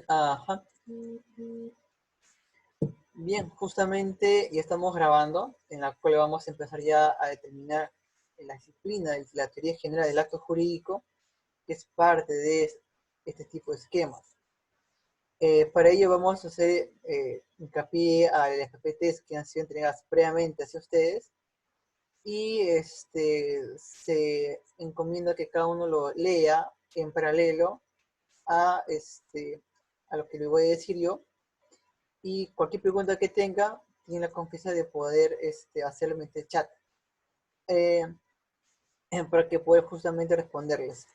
Ajá. Bien, justamente ya estamos grabando, en la cual vamos a empezar ya a determinar la disciplina de la teoría general del acto jurídico, que es parte de este tipo de esquemas. Para ello vamos a hacer hincapié a las PPTs que han sido entregadas previamente hacia ustedes y se encomienda que cada uno lo lea en paralelo a lo que le voy a decir yo. Y cualquier pregunta que tenga, tiene la confianza de poder hacerlo en este chat eh, para que pueda justamente responderles.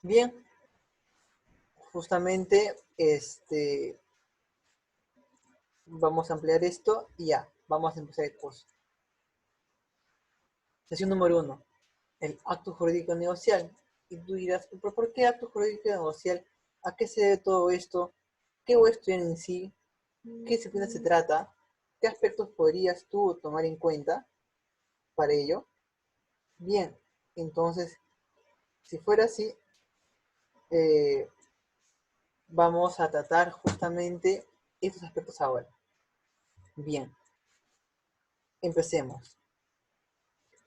Bien, justamente vamos a ampliar esto y ya, vamos a empezar el curso. Sesión número 1, el acto jurídico negocial. Y tú dirás, ¿pero por qué acto jurídico negocial? ¿A qué se debe todo esto? ¿Qué voy a estudiar en sí? ¿Qué disciplina se trata? ¿Qué aspectos podrías tú tomar en cuenta para ello? Bien, entonces, si fuera así, eh, vamos a tratar justamente estos aspectos ahora. Bien, empecemos.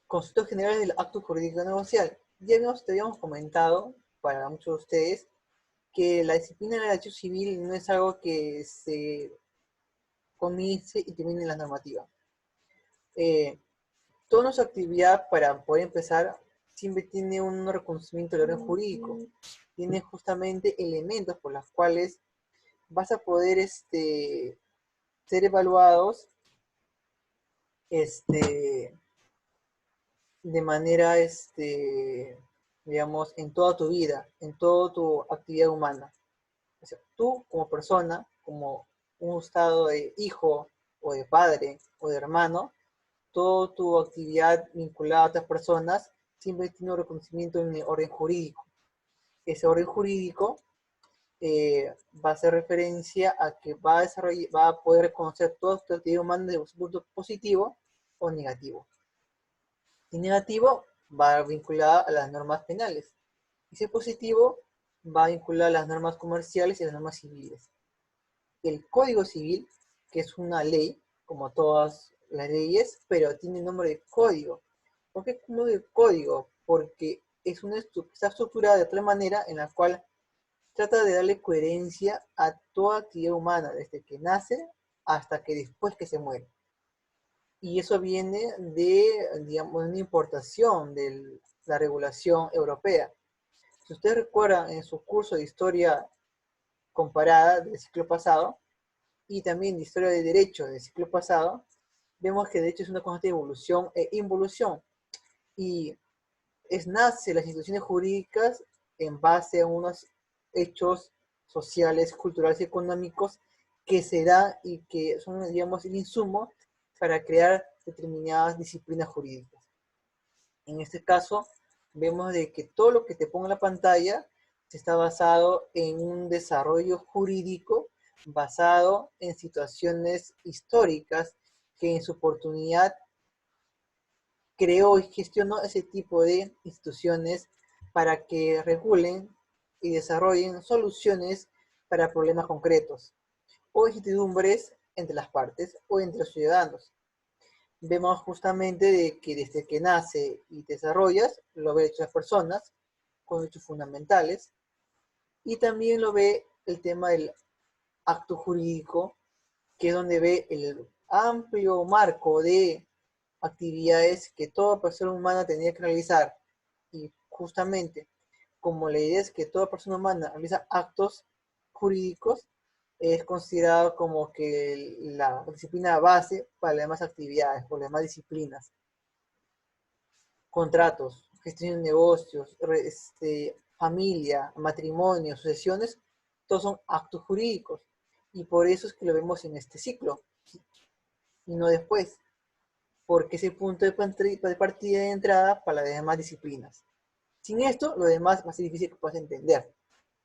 Conceptos generales del acto jurídico negocial. Ya te habíamos comentado, para muchos de ustedes, que la disciplina del derecho civil no es algo que se comience y termine en la normativa. Toda nuestra actividad para poder empezar siempre tiene un reconocimiento del orden jurídico. Tiene justamente elementos por los cuales vas a poder ser evaluados este, de manera, digamos, en toda tu vida, en toda tu actividad humana. O sea, tú como persona, como un estado de hijo o de padre o de hermano, toda tu actividad vinculada a otras personas siempre tiene un reconocimiento en el orden jurídico. Ese orden jurídico va a hacer referencia a que va a poder reconocer toda tu actividad humana de un punto positivo o negativo. Y negativo va vinculado a las normas penales. Y si es positivo, va vinculado a las normas comerciales y a las normas civiles. El Código Civil, que es una ley, como todas las leyes, pero tiene nombre de código. ¿Por qué nombre de código? Porque está estructurada de tal manera en la cual trata de darle coherencia a toda actividad humana, desde que nace hasta que después que se muere. Y eso viene de, digamos, una importación de la regulación europea. Si ustedes recuerdan en su curso de historia comparada del ciclo pasado y también de historia de derecho del ciclo pasado, vemos que derecho es una constante de evolución e involución. Y nace las instituciones jurídicas en base a unos hechos sociales, culturales y económicos que se dan y que son, digamos, el insumo para crear determinadas disciplinas jurídicas. En este caso, vemos de que todo lo que te pongo en la pantalla está basado en un desarrollo jurídico basado en situaciones históricas que en su oportunidad creó y gestionó ese tipo de instituciones para que regulen y desarrollen soluciones para problemas concretos o incertidumbres entre las partes o entre los ciudadanos. Vemos justamente de que desde que nace y desarrollas, lo ve hecho las personas con hechos fundamentales y también lo ve el tema del acto jurídico, que es donde ve el amplio marco de actividades que toda persona humana tenía que realizar. Y justamente, como la idea es que toda persona humana realiza actos jurídicos, es considerado como que la disciplina base para las demás actividades, por las demás disciplinas. Contratos, gestión de negocios, familia, matrimonio, sucesiones, todos son actos jurídicos. Y por eso es que lo vemos en este ciclo, y no después, porque es el punto de partida de entrada para las demás disciplinas. Sin esto, lo demás va a ser difícil que puedas entender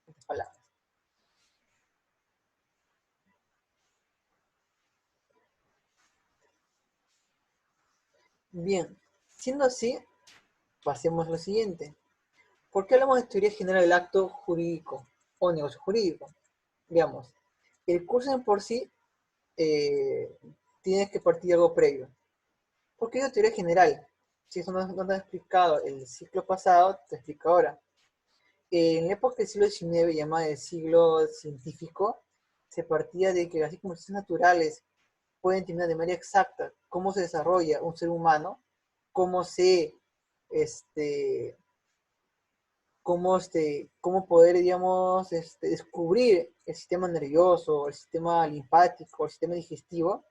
estas palabras. Bien, siendo así, pasemos a lo siguiente. ¿Por qué hablamos de teoría general del acto jurídico o negocio jurídico? Digamos, el curso en por sí tiene que partir de algo previo. ¿Por qué digo teoría general? Si eso no te ha explicado el ciclo pasado, te explico ahora. En la época del siglo XIX, llamada el siglo científico, se partía de que así como las ciencias naturales pueden determinar de manera exacta cómo se desarrolla un ser humano, cómo este, cómo poder, digamos, descubrir el sistema nervioso, el sistema linfático, el sistema digestivo.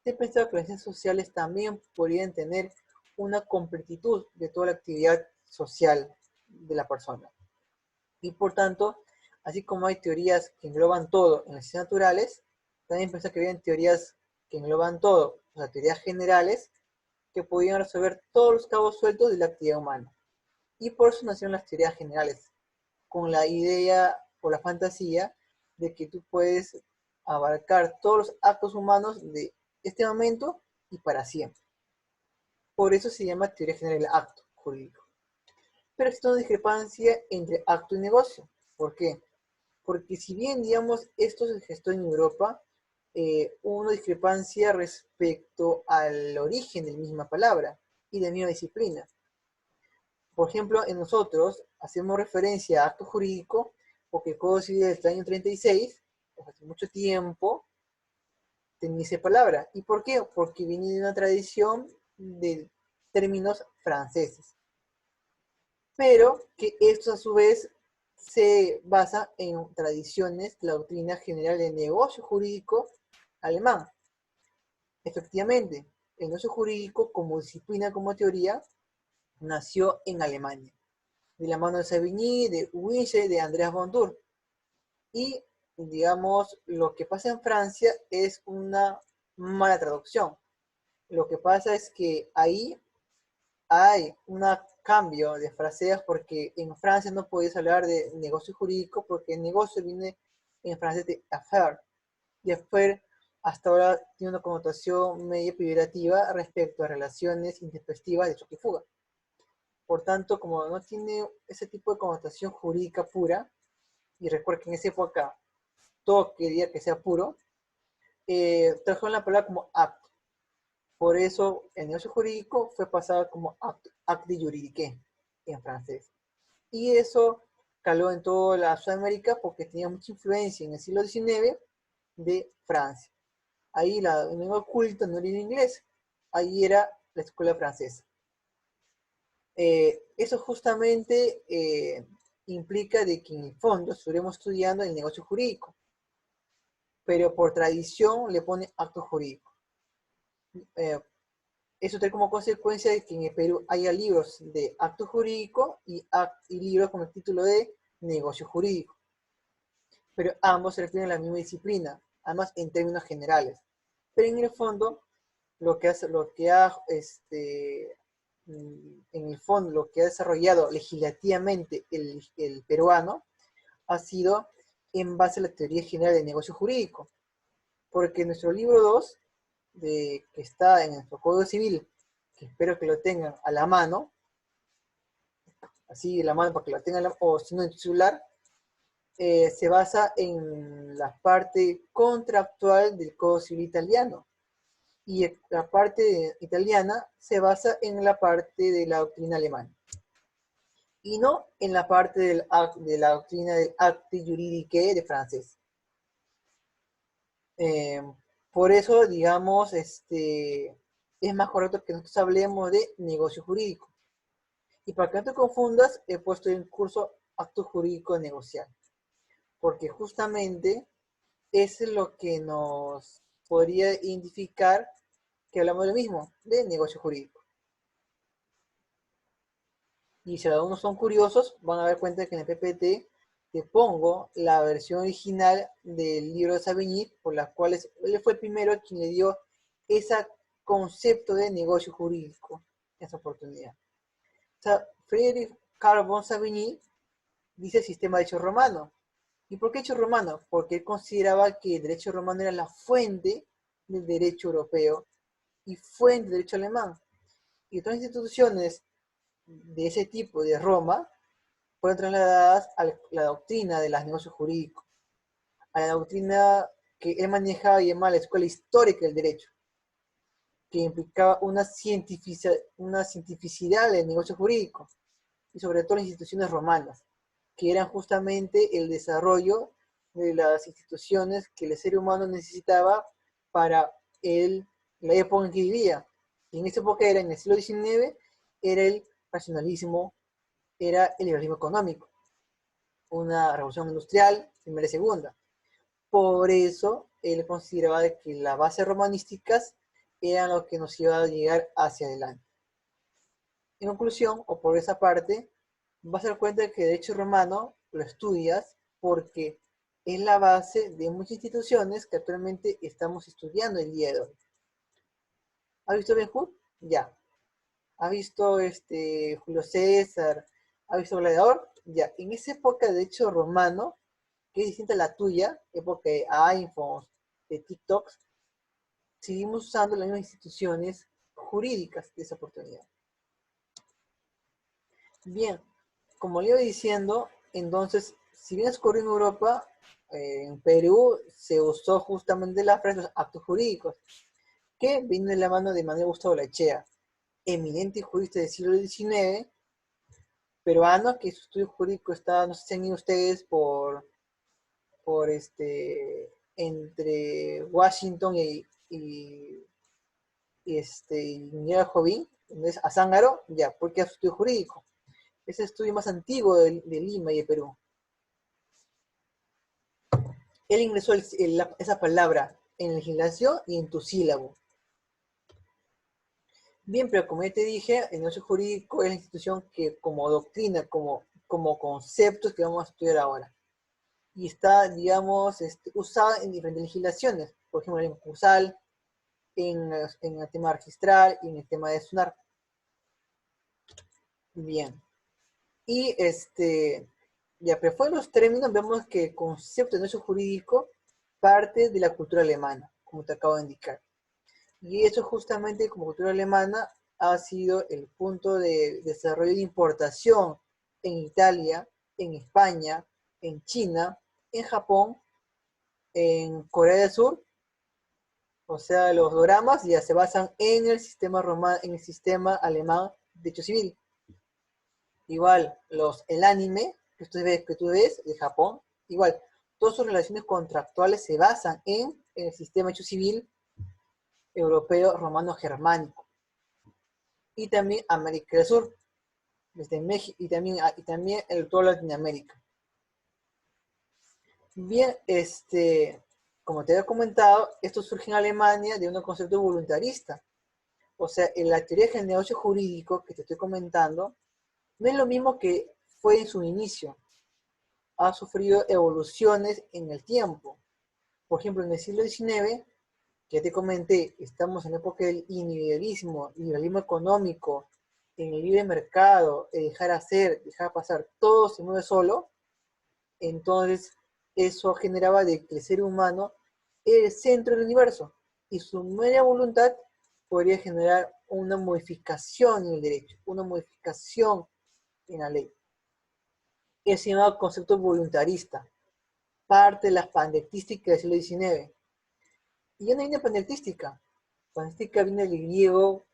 Se pensaba que las ciencias sociales también podrían tener una completitud de toda la actividad social de la persona. Y por tanto, así como hay teorías que engloban todo en las ciencias naturales, también pensaba que había teorías que engloban todo, o sea, teorías generales que podían resolver todos los cabos sueltos de la actividad humana. Y por eso nacieron las teorías generales, con la idea o la fantasía de que tú puedes abarcar todos los actos humanos de este momento y para siempre. Por eso se llama teoría general del acto jurídico. Pero existe una discrepancia entre acto y negocio. ¿Por qué? Porque si bien, digamos, esto se gestó en Europa, hubo una discrepancia respecto al origen de la misma palabra y de la misma disciplina. Por ejemplo, en nosotros hacemos referencia a acto jurídico porque el Código Civil del año 36, hace mucho tiempo, tenía esa palabra. ¿Y por qué? Porque viene de una tradición de términos franceses. Pero que esto a su vez se basa en tradiciones de la doctrina general de negocio jurídico alemán. Efectivamente, el negocio jurídico como disciplina, como teoría, nació en Alemania, de la mano de Savigny, de Winche, de Andreas von Durr. Y, digamos, lo que pasa en Francia es una mala traducción. Lo que pasa es que ahí hay un cambio de fraseas porque en Francia no podías hablar de negocio jurídico porque el negocio viene en francés de affaire. Y affaire hasta ahora tiene una connotación medio peyorativa respecto a relaciones intempestivas de choque y fuga. Por tanto, como no tiene ese tipo de connotación jurídica pura, y recuerda que en esa época todo quería que sea puro, trajeron la palabra como acto. Por eso el negocio jurídico fue pasado como acte juridique en francés. Y eso caló en toda la Sudamérica porque tenía mucha influencia en el siglo XIX de Francia. Ahí la lengua culta no era en inglés, ahí era la escuela francesa. Eso justamente implica de que en el fondo estaremos estudiando el negocio jurídico, pero por tradición le pone acto jurídico. Eso trae como consecuencia de que en el Perú haya libros de acto jurídico y libros con el título de negocio jurídico. Pero ambos se refieren a la misma disciplina, además en términos generales. Pero en el fondo, en el fondo, lo que ha desarrollado legislativamente el peruano ha sido en base a la teoría general del negocio jurídico. Porque nuestro libro 2 que está en nuestro Código Civil, que espero que lo tengan a la mano, así de la mano para que lo tengan, o si no en tu celular, se basa en la parte contractual del Código Civil italiano. Y la parte italiana se basa en la parte de la doctrina alemana. Y no en la parte de la doctrina del acte juridique de francés. Eh, por eso, digamos, es más correcto que nosotros hablemos de negocio jurídico. Y para que no te confundas, he puesto en curso acto jurídico negocial. Porque justamente es lo que nos podría identificar que hablamos de lo mismo, de negocio jurídico. Y si algunos son curiosos, van a dar cuenta que en el PPT te pongo la versión original del libro de Savigny, por las cuales él fue el primero quien le dio ese concepto de negocio jurídico, esa oportunidad. O sea, Friedrich Carl von Savigny dice sistema de derecho romano. ¿Y por qué derecho romano? Porque él consideraba que el derecho romano era la fuente del derecho europeo y fuente del derecho alemán. Y otras instituciones de ese tipo de Roma fueron trasladadas a la doctrina de los negocios jurídicos, a la doctrina que él manejaba y llamaba la escuela histórica del derecho, que implicaba una cientificidad del negocio jurídico y sobre todo las instituciones romanas, que eran justamente el desarrollo de las instituciones que el ser humano necesitaba para la época en que vivía. Y en esa época era, en el siglo XIX, era el racionalismo, era el liberalismo económico, una revolución industrial, primera y segunda. Por eso él consideraba que las bases romanísticas eran lo que nos iba a llegar hacia adelante. En conclusión, o por esa parte, vas a dar cuenta de que derecho romano lo estudias porque es la base de muchas instituciones que actualmente estamos estudiando el día de hoy. ¿Has visto Ben Hur? Ya. ¿Has visto Julio César? ¿Has visto Gladiador? Ya. En esa época de derecho romano, que es distinta a la tuya, época de iPhones, de TikToks, seguimos usando las mismas instituciones jurídicas de esa oportunidad. Bien, como le iba diciendo, entonces, si bien ocurrió en Europa, en Perú se usó justamente la frase los actos jurídicos, que viene de la mano de Manuel Gustavo Lachea, eminente jurista del siglo XIX, peruano, que su estudio jurídico está, no sé si han ido ustedes por entre Washington y Niñera Jovín, a Zángaro, ya, porque es su estudio jurídico. Es el estudio más antiguo de Lima y de Perú. Él ingresó esa palabra en legislación y en tu sílabo. Bien, pero como ya te dije, el negocio jurídico es la institución que como doctrina, como conceptos que vamos a estudiar ahora. Y está, digamos, usada en diferentes legislaciones. Por ejemplo, en el concursal, en el tema registral y en el tema de SUNAR. Bien. Y ya, pero fuera de los términos, vemos que el concepto de negocio jurídico parte de la cultura alemana, como te acabo de indicar. Y eso justamente como cultura alemana ha sido el punto de desarrollo de importación en Italia, en España, en China, en Japón, en Corea del Sur. O sea, los doramas ya se basan en el sistema romano, en el sistema alemán de hecho civil. Igual, el anime que tú ves de Japón, igual, todas sus relaciones contractuales se basan en el sistema hecho civil europeo romano germánico. Y también América del Sur, desde México, y también toda Latinoamérica. Bien, como te había comentado, esto surge en Alemania de un concepto voluntarista. O sea, en la teoría del negocio jurídico que te estoy comentando, no es lo mismo que fue en su inicio. Ha sufrido evoluciones en el tiempo. Por ejemplo, en el siglo XIX, que te comenté, estamos en la época del individualismo, liberalismo económico, en el libre mercado, dejar hacer, dejar pasar, todo se mueve solo. Entonces, eso generaba de que el ser humano era el centro del universo y su mera voluntad podría generar una modificación en el derecho, una modificación en la ley. Es llamado concepto voluntarista, parte de la pandectística del siglo XIX. Y ya no viene pandectística. Pandectística viene del griego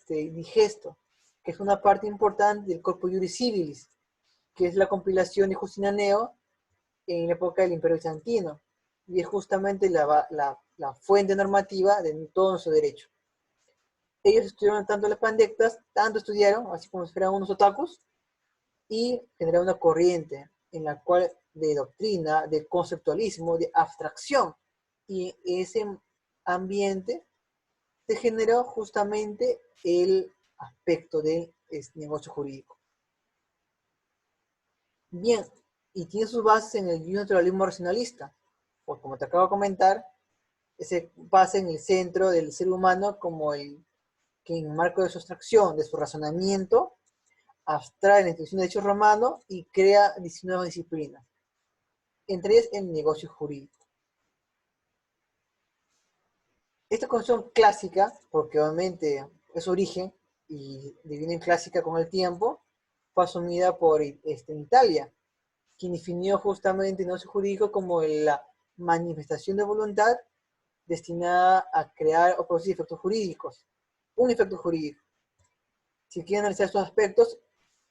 digesto, que es una parte importante del Corpus Juris Civilis, que es la compilación de Justina Neo en la época del Imperio Bizantino. Y es justamente la fuente normativa de todo nuestro derecho. Ellos estudiaron tanto las pandectas, tanto estudiaron, así como si fueran unos otakus, y generaron una corriente en la cual de doctrina, de conceptualismo, de abstracción. Y ese ambiente se generó justamente el aspecto del negocio jurídico. Bien, y tiene sus bases en el naturalismo racionalista, pues como te acabo de comentar, se basa en el centro del ser humano como el que en el marco de su abstracción, de su razonamiento, abstrae la institución de derecho romano y crea 19 disciplinas, entre ellas el negocio jurídico. Esta concepción clásica, porque obviamente es su origen, y divina y clásica con el tiempo, fue asumida por en Italia, quien definió justamente el negocio jurídico como la manifestación de voluntad destinada a crear o producir efectos jurídicos. Un efecto jurídico. Si quieren analizar estos aspectos,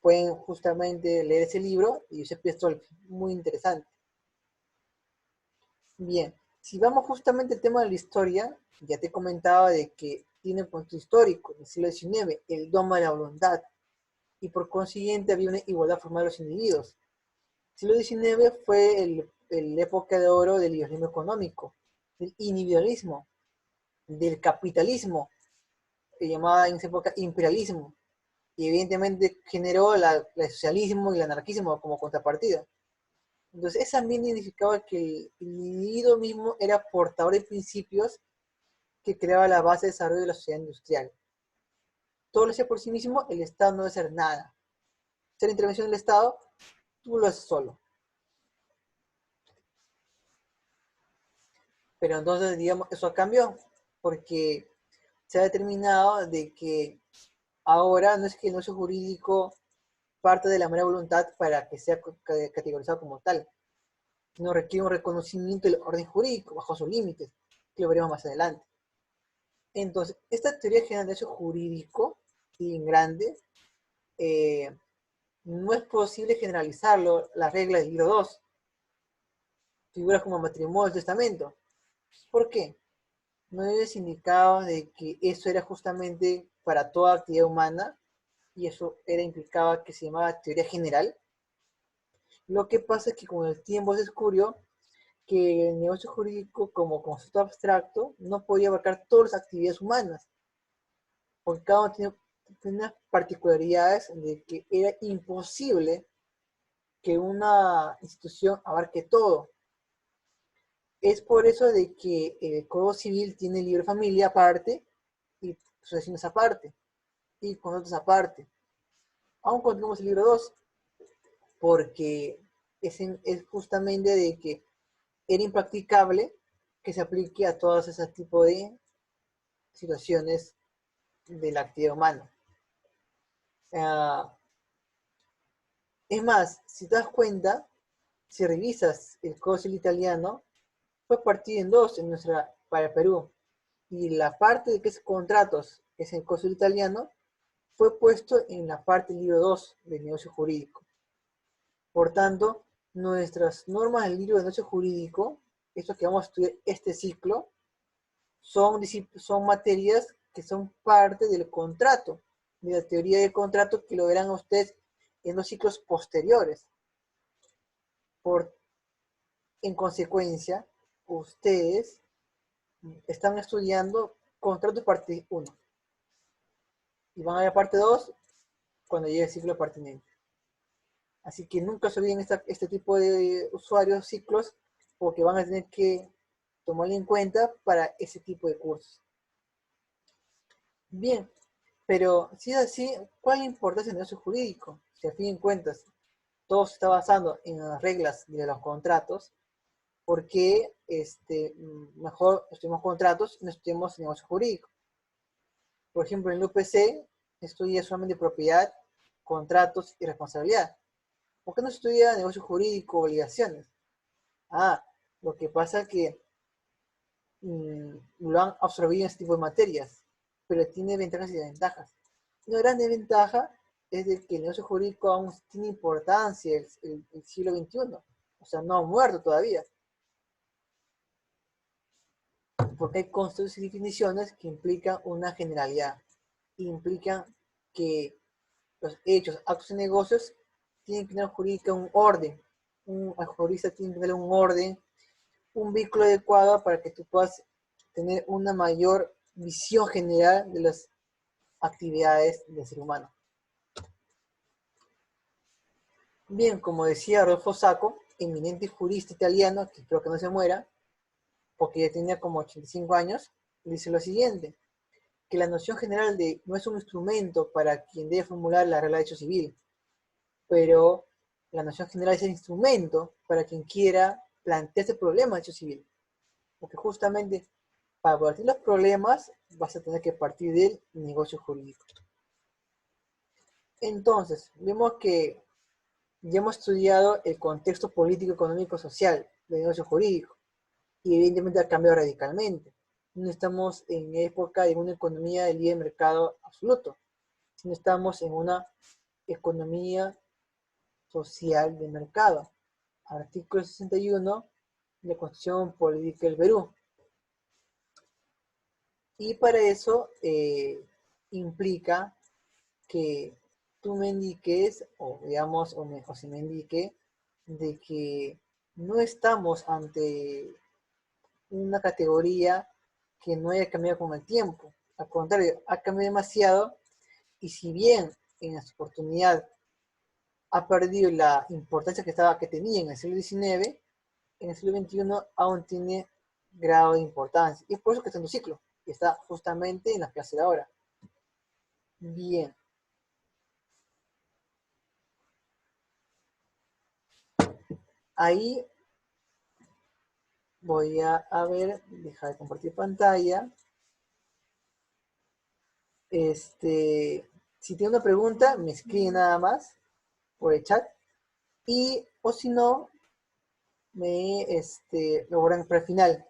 pueden justamente leer ese libro y ese Pistol, muy interesante. Bien, si vamos justamente al tema de la historia, ya te comentaba de que tiene un punto histórico, en el siglo XIX, el dogma de la voluntad, y por consiguiente había una igualdad formal de los individuos. El siglo XIX fue la época de oro del liberalismo económico, del individualismo, del capitalismo, que llamaba en esa época imperialismo, y evidentemente generó el socialismo y el anarquismo como contrapartida. Entonces, ese ambiente significaba que el individuo mismo era portador de principios que creaba la base de desarrollo de la sociedad industrial. Todo lo hacía por sí mismo, el Estado no debe hacer nada. Hacer intervención del Estado, tú lo haces solo. Pero entonces, digamos, eso cambió, porque se ha determinado de que ahora no es que el negocio jurídico parte de la mera voluntad para que sea categorizado como tal, sino requiere un reconocimiento del orden jurídico bajo sus límites, que lo veremos más adelante. Entonces, esta teoría general de derecho jurídico, y en grande, no es posible generalizarlo, las reglas del libro 2, figuras como matrimonio y testamento. ¿Por qué? No habías indicado de que eso era justamente para toda actividad humana, y eso implicaba que se llamaba teoría general. Lo que pasa es que con el tiempo se descubrió que el negocio jurídico como concepto abstracto no podía abarcar todas las actividades humanas, porque cada uno tiene unas particularidades de que era imposible que una institución abarque todo. Es por eso de que el Código Civil tiene libre familia aparte y sucesiones aparte y contratos aparte. Aún continuamos el libro 2, porque es justamente de que era impracticable que se aplique a todos esos tipos de situaciones de la actividad humana. Uh, es más, si te das cuenta, si revisas el Código Civil italiano, fue partido en dos para Perú. Y la parte de que es contratos, que es el Código Civil italiano, fue puesto en la parte del libro 2 del negocio jurídico. Por tanto, nuestras normas del libro de negocio jurídico, esto que vamos a estudiar este ciclo, son materias que son parte del contrato, de la teoría del contrato, que lo verán ustedes en los ciclos posteriores. En consecuencia, ustedes están estudiando contrato parte 1 y van a la parte 2 cuando llegue el ciclo pertinente. Así que nunca se olviden este tipo de usuarios, ciclos, porque van a tener que tomarlo en cuenta para ese tipo de cursos. Bien, pero si es así, ¿cuál es la importancia del negocio jurídico? Si a fin de cuentas todo se está basando en las reglas de los contratos, ¿por qué mejor estudiamos contratos y no estudiamos negocio jurídico? Por ejemplo, en el UPC estudia solamente propiedad, contratos y responsabilidad. ¿Por qué no estudia negocio jurídico o obligaciones? Ah, lo que pasa es que lo han absorbido en este tipo de materias, pero tiene ventajas y desventajas. Una gran desventaja es de que el negocio jurídico aún tiene importancia el siglo XXI, o sea, no ha muerto todavía, porque hay conceptos y definiciones que implican una generalidad, implican que los hechos, actos y negocios tienen que tener jurídica un orden, el jurista tiene que tener un orden, un vínculo adecuado para que tú puedas tener una mayor visión general de las actividades del ser humano. Bien, como decía Rodolfo Sacco, eminente jurista italiano, que espero que no se muera, porque ya tenía como 85 años, dice lo siguiente, que la noción general de no es un instrumento para quien debe formular la regla de derecho civil, pero la noción general es el instrumento para quien quiera plantearse problemas de derecho civil, porque justamente para partir los problemas vas a tener que partir del negocio jurídico. Entonces, vemos que ya hemos estudiado el contexto político, económico, social del negocio jurídico y evidentemente ha cambiado radicalmente. No estamos en época de una economía de libre mercado absoluto, sino estamos en una economía social de mercado. Artículo 61 de la Constitución Política del Perú. Y para eso implica que tú me indiques, o digamos, o se me indique, de que no estamos ante una categoría que no haya cambiado con el tiempo. Al contrario, ha cambiado demasiado y si bien en esta oportunidad ha perdido la importancia que tenía en el siglo XIX, en el siglo XXI aún tiene grado de importancia. Y es por eso que está en un ciclo, y está justamente en la clase de ahora. Bien. Ahí voy a ver, dejar de compartir pantalla. Si tiene una pregunta, me escribe nada más por el chat. Y, o si no, lo borran para el final,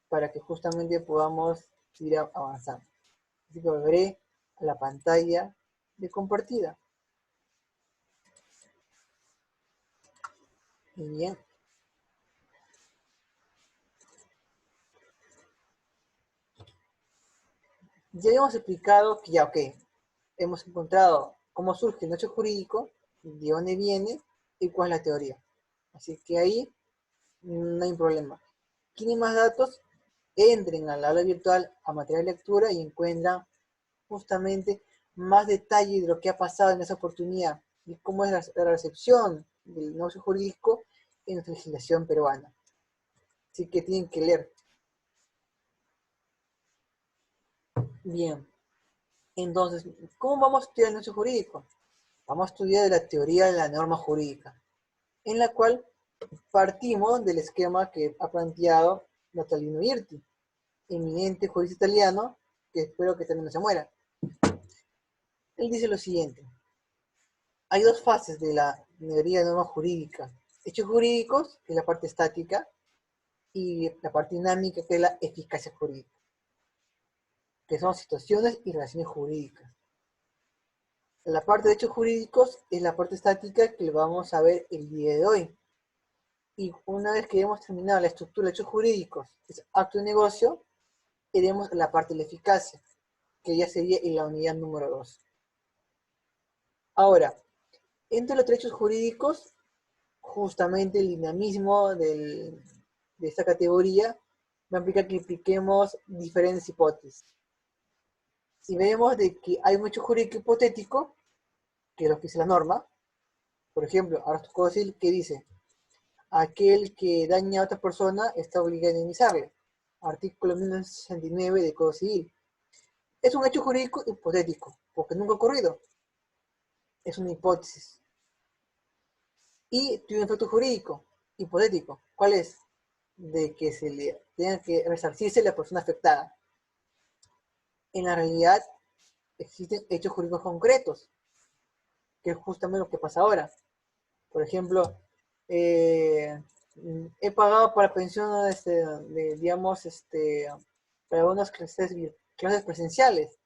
para que justamente podamos seguir avanzando. Así que volveré a la pantalla de compartida. Muy bien. Ya hemos explicado que ya, ok, hemos encontrado cómo surge el hecho jurídico, de dónde viene y cuál es la teoría. Así que ahí no hay problema. ¿Quieren más datos? Entren al aula virtual a material de lectura y encuentran justamente más detalle de lo que ha pasado en esa oportunidad y cómo es la recepción del negocio jurídico en nuestra legislación peruana. Así que tienen que leer. Bien, entonces, ¿cómo vamos a estudiar el negocio jurídico? Vamos a estudiar de la teoría de la norma jurídica, en la cual partimos del esquema que ha planteado Natalino Irti, eminente jurista italiano, que espero que también no se muera. Él dice lo siguiente: hay dos fases de la teoría de norma jurídica: hechos jurídicos, que es la parte estática, y la parte dinámica, que es la eficacia jurídica, que son situaciones y relaciones jurídicas. La parte de hechos jurídicos es la parte estática que vamos a ver el día de hoy. Y una vez que hemos terminado la estructura de hechos jurídicos, es acto de negocio, iremos a la parte de la eficacia, que ya sería en la unidad número 2. Ahora, entre los derechos jurídicos, justamente el dinamismo de esta categoría va a implicar que impliquemos diferentes hipótesis. Si vemos de que hay un hecho jurídico hipotético, que es lo que dice la norma, por ejemplo, ahora os puedo decir que dice: aquel que daña a otra persona está obligado a indemnizarle. Artículo 1969 del Código Civil. Es un hecho jurídico hipotético, porque nunca ha ocurrido. Es una hipótesis. Y tiene un efecto jurídico hipotético. ¿Cuál es? De que se le tenga que resarcirse a la persona afectada. En la realidad existen hechos jurídicos concretos, que es justamente lo que pasa ahora. Por ejemplo, he pagado para pensión digamos, para algunas clases presenciales,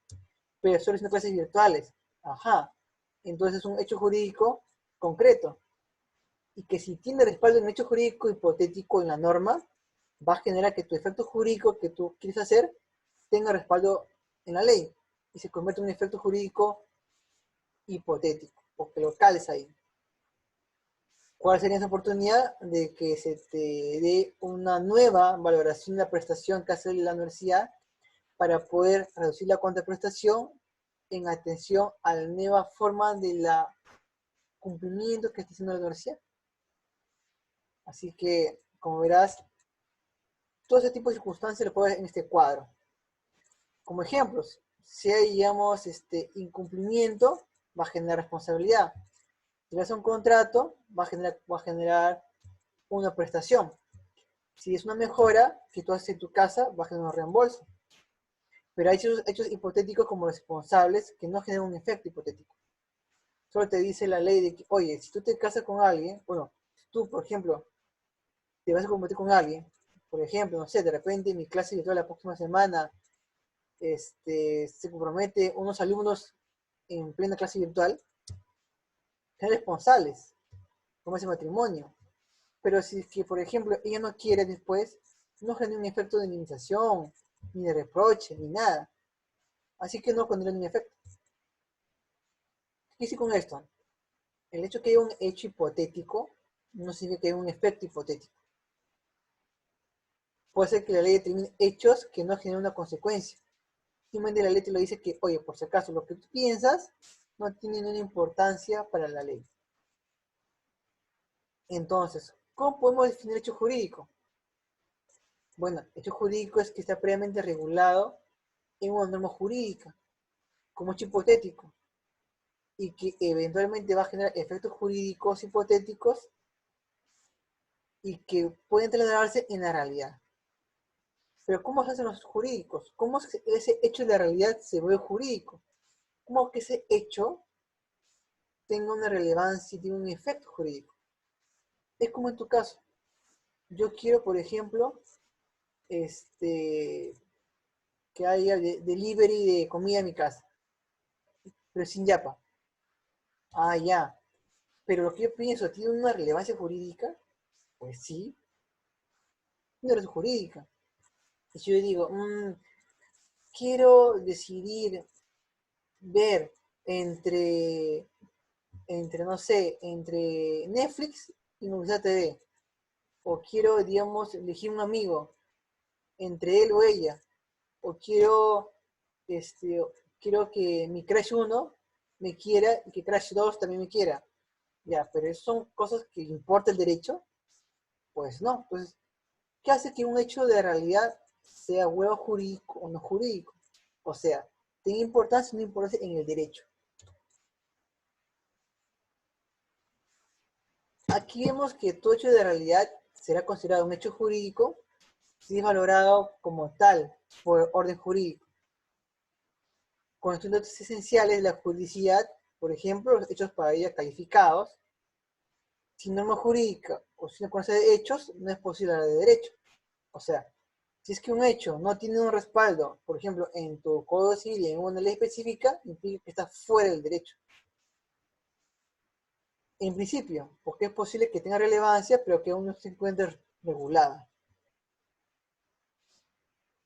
pero solo son clases virtuales. Ajá. Entonces es un hecho jurídico concreto. Y que si tiene respaldo en un hecho jurídico hipotético en la norma, va a generar que tu efecto jurídico que tú quieres hacer tenga respaldo en la ley y se convierte en un efecto jurídico hipotético, porque lo cales ahí. ¿Cuál sería esa oportunidad? De que se te dé una nueva valoración de la prestación que hace la universidad para poder reducir la contraprestación en atención a la nueva forma de la cumplimiento que está haciendo la universidad. Así que, como verás, todo ese tipo de circunstancias lo puedes ver en este cuadro. Como ejemplos, si hay, digamos, incumplimiento, va a generar responsabilidad. Si hace un contrato, va a generar una prestación. Si es una mejora que tú haces en tu casa, va a generar un reembolso. Pero hay hechos hipotéticos como responsables que no generan un efecto hipotético. Solo te dice la ley de que, oye, si tú te casas con alguien, bueno, si tú, por ejemplo, te vas a comprometer con alguien, por ejemplo, no sé, de repente en mi clase virtual la próxima semana, se compromete unos alumnos en plena clase virtual, sean responsables con ese matrimonio. Pero si es que, por ejemplo, ella no quiere después, no genera un efecto de minimización, ni de reproche, ni nada. Así que no pondrá ningún efecto. ¿Qué hice con esto? El hecho que haya un hecho hipotético no significa que haya un efecto hipotético. Puede ser que la ley determine hechos que no generen una consecuencia. Simplemente la ley te lo dice que, oye, por si acaso, lo que tú piensas no tiene ninguna importancia para la ley. Entonces, ¿cómo podemos definir hecho jurídico? Bueno, hecho jurídico es que está previamente regulado en una norma jurídica, como hecho hipotético, y que eventualmente va a generar efectos jurídicos hipotéticos y que pueden trasladarse en la realidad. Pero ¿cómo se hacen los jurídicos? ¿Cómo es que ese hecho de la realidad se vuelve jurídico? ¿Cómo que ese hecho tenga una relevancia y tenga un efecto jurídico? Es como en tu caso. Yo quiero, por ejemplo, que haya delivery de comida en mi casa, pero sin yapa. Ah, ya. Pero lo que yo pienso, ¿tiene una relevancia jurídica? Pues sí, tiene relevancia jurídica. Y si yo digo, quiero decidir ver entre, no sé, entre Netflix y Movistar TV, o quiero, digamos, elegir un amigo entre él o ella, o este, quiero que mi Crash 1 me quiera y que Crash 2 también me quiera. Ya, pero eso son cosas que importa el derecho, pues no. Entonces, ¿qué hace que un hecho de realidad sea huevo jurídico o no jurídico? O sea, tiene importancia o no importancia en el derecho. Aquí vemos que todo hecho de realidad será considerado un hecho jurídico si es valorado como tal por orden jurídico. Con estudios esenciales de la juridicidad, por ejemplo, los hechos para ella calificados, sin norma jurídica o sin conocer de hechos, no es posible hablar de derecho. O sea, si es que un hecho no tiene un respaldo, por ejemplo, en tu Código Civil y en una ley específica, implica que está fuera del derecho. En principio, porque es posible que tenga relevancia, pero que aún no se encuentre regulada.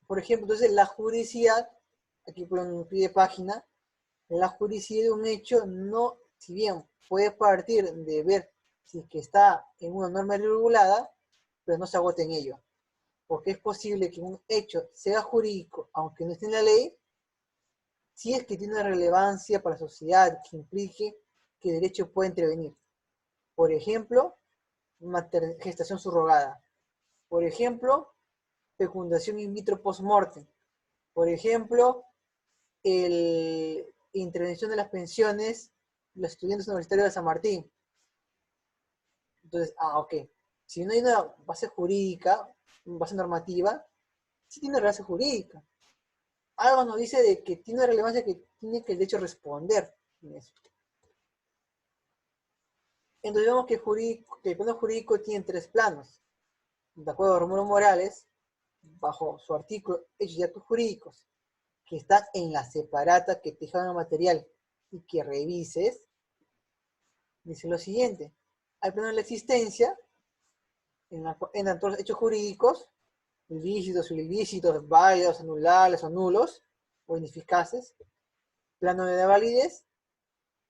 Por ejemplo, entonces la juridicidad, aquí por un pie de página, la juridicidad de un hecho no, si bien puede partir de ver si es que está en una norma regulada, pero no se agota en ello. Porque es posible que un hecho sea jurídico, aunque no esté en la ley, si es que tiene una relevancia para la sociedad que implique que el derecho puede intervenir. Por ejemplo, gestación subrogada. Por ejemplo, fecundación in vitro post-mortem. Por ejemplo, intervención de las pensiones de los estudiantes universitarios de San Martín. Entonces, ok. Si no hay una base jurídica, una base normativa, sí tiene relevancia jurídica. Algo nos dice de que tiene relevancia que tiene que el derecho responder en eso. Entonces vemos que el plano jurídico tiene tres planos. De acuerdo a Rómulo Morales, bajo su artículo Hechos y actos jurídicos, que están en la separata que te dejan el material y que revises, dice lo siguiente. Al plano de la existencia, en todos los hechos jurídicos, ilícitos, ilícitos, válidos, anulables o nulos, o ineficaces. Plano de la validez,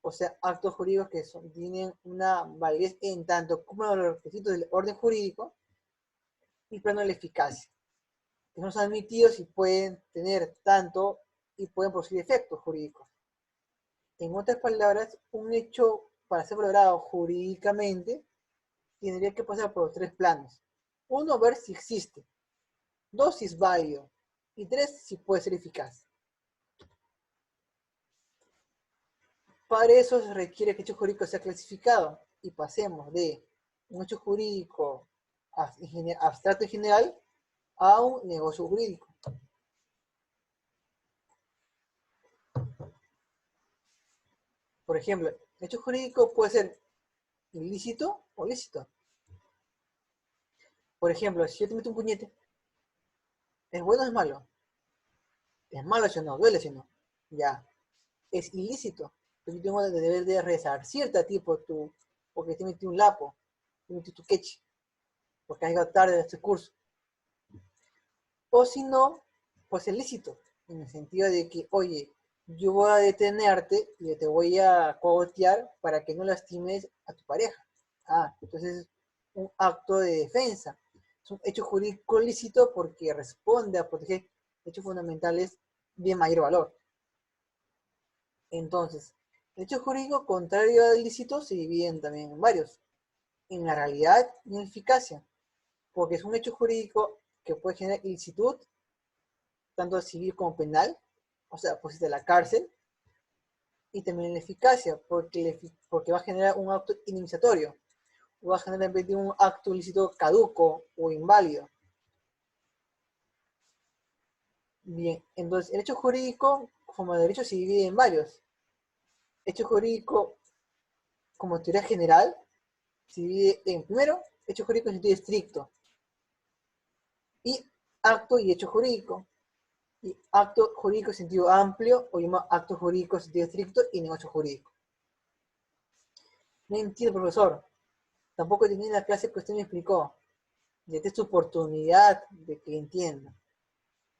o sea, actos jurídicos que tienen una validez en tanto como los requisitos del orden jurídico. Y plano de la eficacia, que no son admitidos y pueden tener tanto y pueden producir efectos jurídicos. En otras palabras, un hecho para ser valorado jurídicamente tendría que pasar por los tres planos. Uno, ver si existe. Dos, si es válido. Y tres, si puede ser eficaz. Para eso se requiere que el hecho jurídico sea clasificado y pasemos de un hecho jurídico abstracto en general a un negocio jurídico. Por ejemplo, el hecho jurídico puede ser ilícito o lícito. Por ejemplo, si yo te meto un puñete, ¿es bueno o es malo? Es malo si no, duele si no. Ya, es ilícito. Pero yo tengo el deber de resarcirte a ti porque te metí un lapo, te metí tu queche, porque has llegado tarde a este curso. O si no, pues es lícito, en el sentido de que, oye, yo voy a detenerte y te voy a cogotear para que no lastimes a tu pareja. Entonces es un acto de defensa. Es un hecho jurídico lícito porque responde a proteger hechos fundamentales de mayor valor. Entonces, el hecho jurídico contrario al lícito se dividen también en varios. En la realidad y en eficacia, porque es un hecho jurídico que puede generar ilicitud, tanto civil como penal, o sea, pues de la cárcel, y también en la eficacia, porque va a generar un acto indemnizatorio, o va a generar en vez de un acto ilícito caduco o inválido. Bien, entonces el hecho jurídico, como derecho, se divide en varios. Hecho jurídico, como teoría general, se divide en, primero, hecho jurídico en sentido estricto, y acto y hecho jurídico. Y acto jurídico en sentido amplio, o llama acto jurídico en sentido estricto y negocio jurídico. No entiendo, profesor. Tampoco tenía la clase que usted me explicó. Y esta es tu oportunidad de que entienda.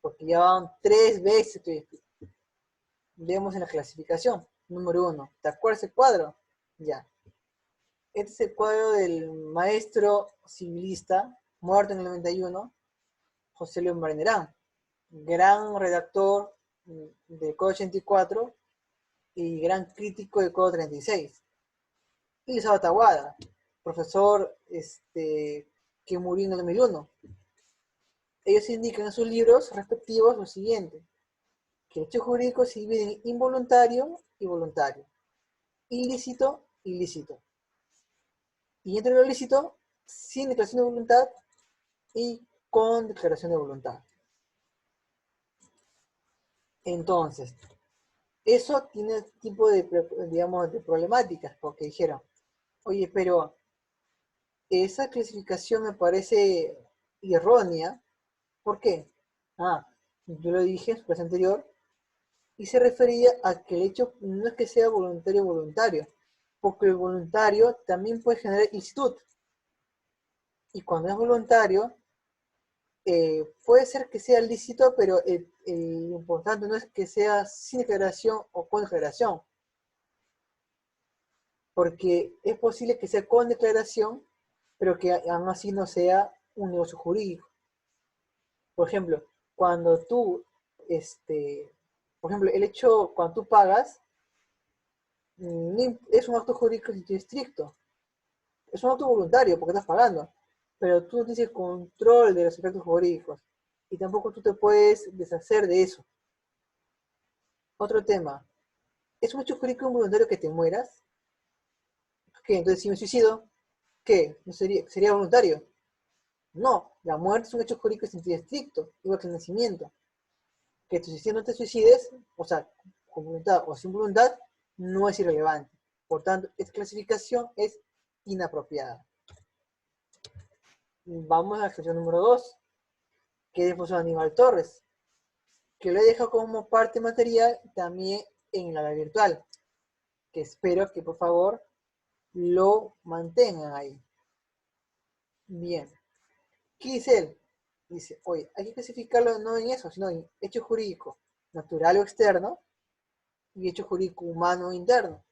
Porque ya van 3 veces que explico. Vemos en la clasificación. Número 1. ¿Te acuerdas el cuadro? Ya. Este es el cuadro del maestro civilista, muerto en el 91, José León Barnerán. Gran redactor del Código 84 y gran crítico del Código 36. Y Elizabeth Taguada, profesor que murió en el 2001. Ellos indican en sus libros respectivos lo siguiente, que el hecho jurídico se divide en involuntario y voluntario, ilícito, ilícito. Y entre lo ilícito, sin declaración de voluntad y con declaración de voluntad. Entonces, eso tiene tipo de, digamos, de problemáticas, porque dijeron, oye, pero esa clasificación me parece errónea. ¿Por qué? Yo lo dije en su clase anterior, y se refería a que el hecho no es que sea voluntario o voluntario, porque el voluntario también puede generar ilicitud. Y cuando es voluntario, puede ser que sea lícito, pero lo importante no es que sea sin declaración o con declaración, porque es posible que sea con declaración, pero que aún así no sea un negocio jurídico. Por ejemplo, cuando tú, por ejemplo, el hecho, cuando tú pagas, es un acto jurídico en sentido estricto. Es un acto voluntario porque estás pagando, pero tú no tienes el control de los efectos jurídicos y tampoco tú te puedes deshacer de eso. Otro tema, ¿es un hecho jurídico involuntario que te mueras? ¿Qué? Entonces, si me suicido, ¿qué? ¿No sería voluntario? No, la muerte es un hecho jurídico en sentido estricto, igual que el nacimiento. Que te suicides o no te suicides, o sea, con voluntad o sin voluntad, no es irrelevante. Por tanto, esta clasificación es inapropiada. Vamos a la sección número 2, que es el profesor Aníbal Torres, que lo he dejado como parte material también en la virtual, que espero que por favor lo mantengan ahí. Bien, ¿qué dice él? Dice, oye, hay que clasificarlo no en eso, sino en hecho jurídico natural o externo y hecho jurídico humano o interno.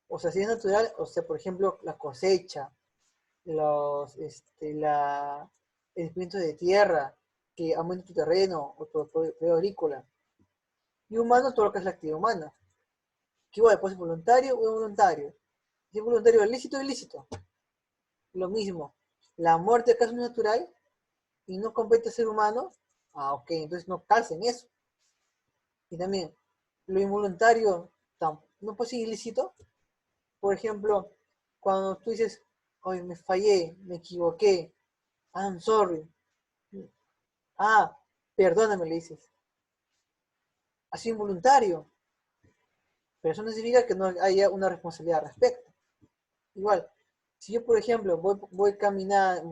O sea, si es natural, o sea, por ejemplo, la cosecha, el desprendimiento de tierra, que aumenta tu terreno o tu periodo agrícola. Y humano, todo lo que es la actividad humana. Que igual, puede ser voluntario o involuntario. Si es voluntario, lícito o ilícito. Lo mismo. La muerte acaso es natural y no compete a ser humano. Ok, entonces no calza en eso. Y también, lo involuntario no puede ser ilícito. Por ejemplo, cuando tú dices, oye, me fallé, me equivoqué, I'm sorry. Perdóname, le dices. Ha sido involuntario, pero eso no significa que no haya una responsabilidad al respecto. Igual, si yo, por ejemplo, voy caminando,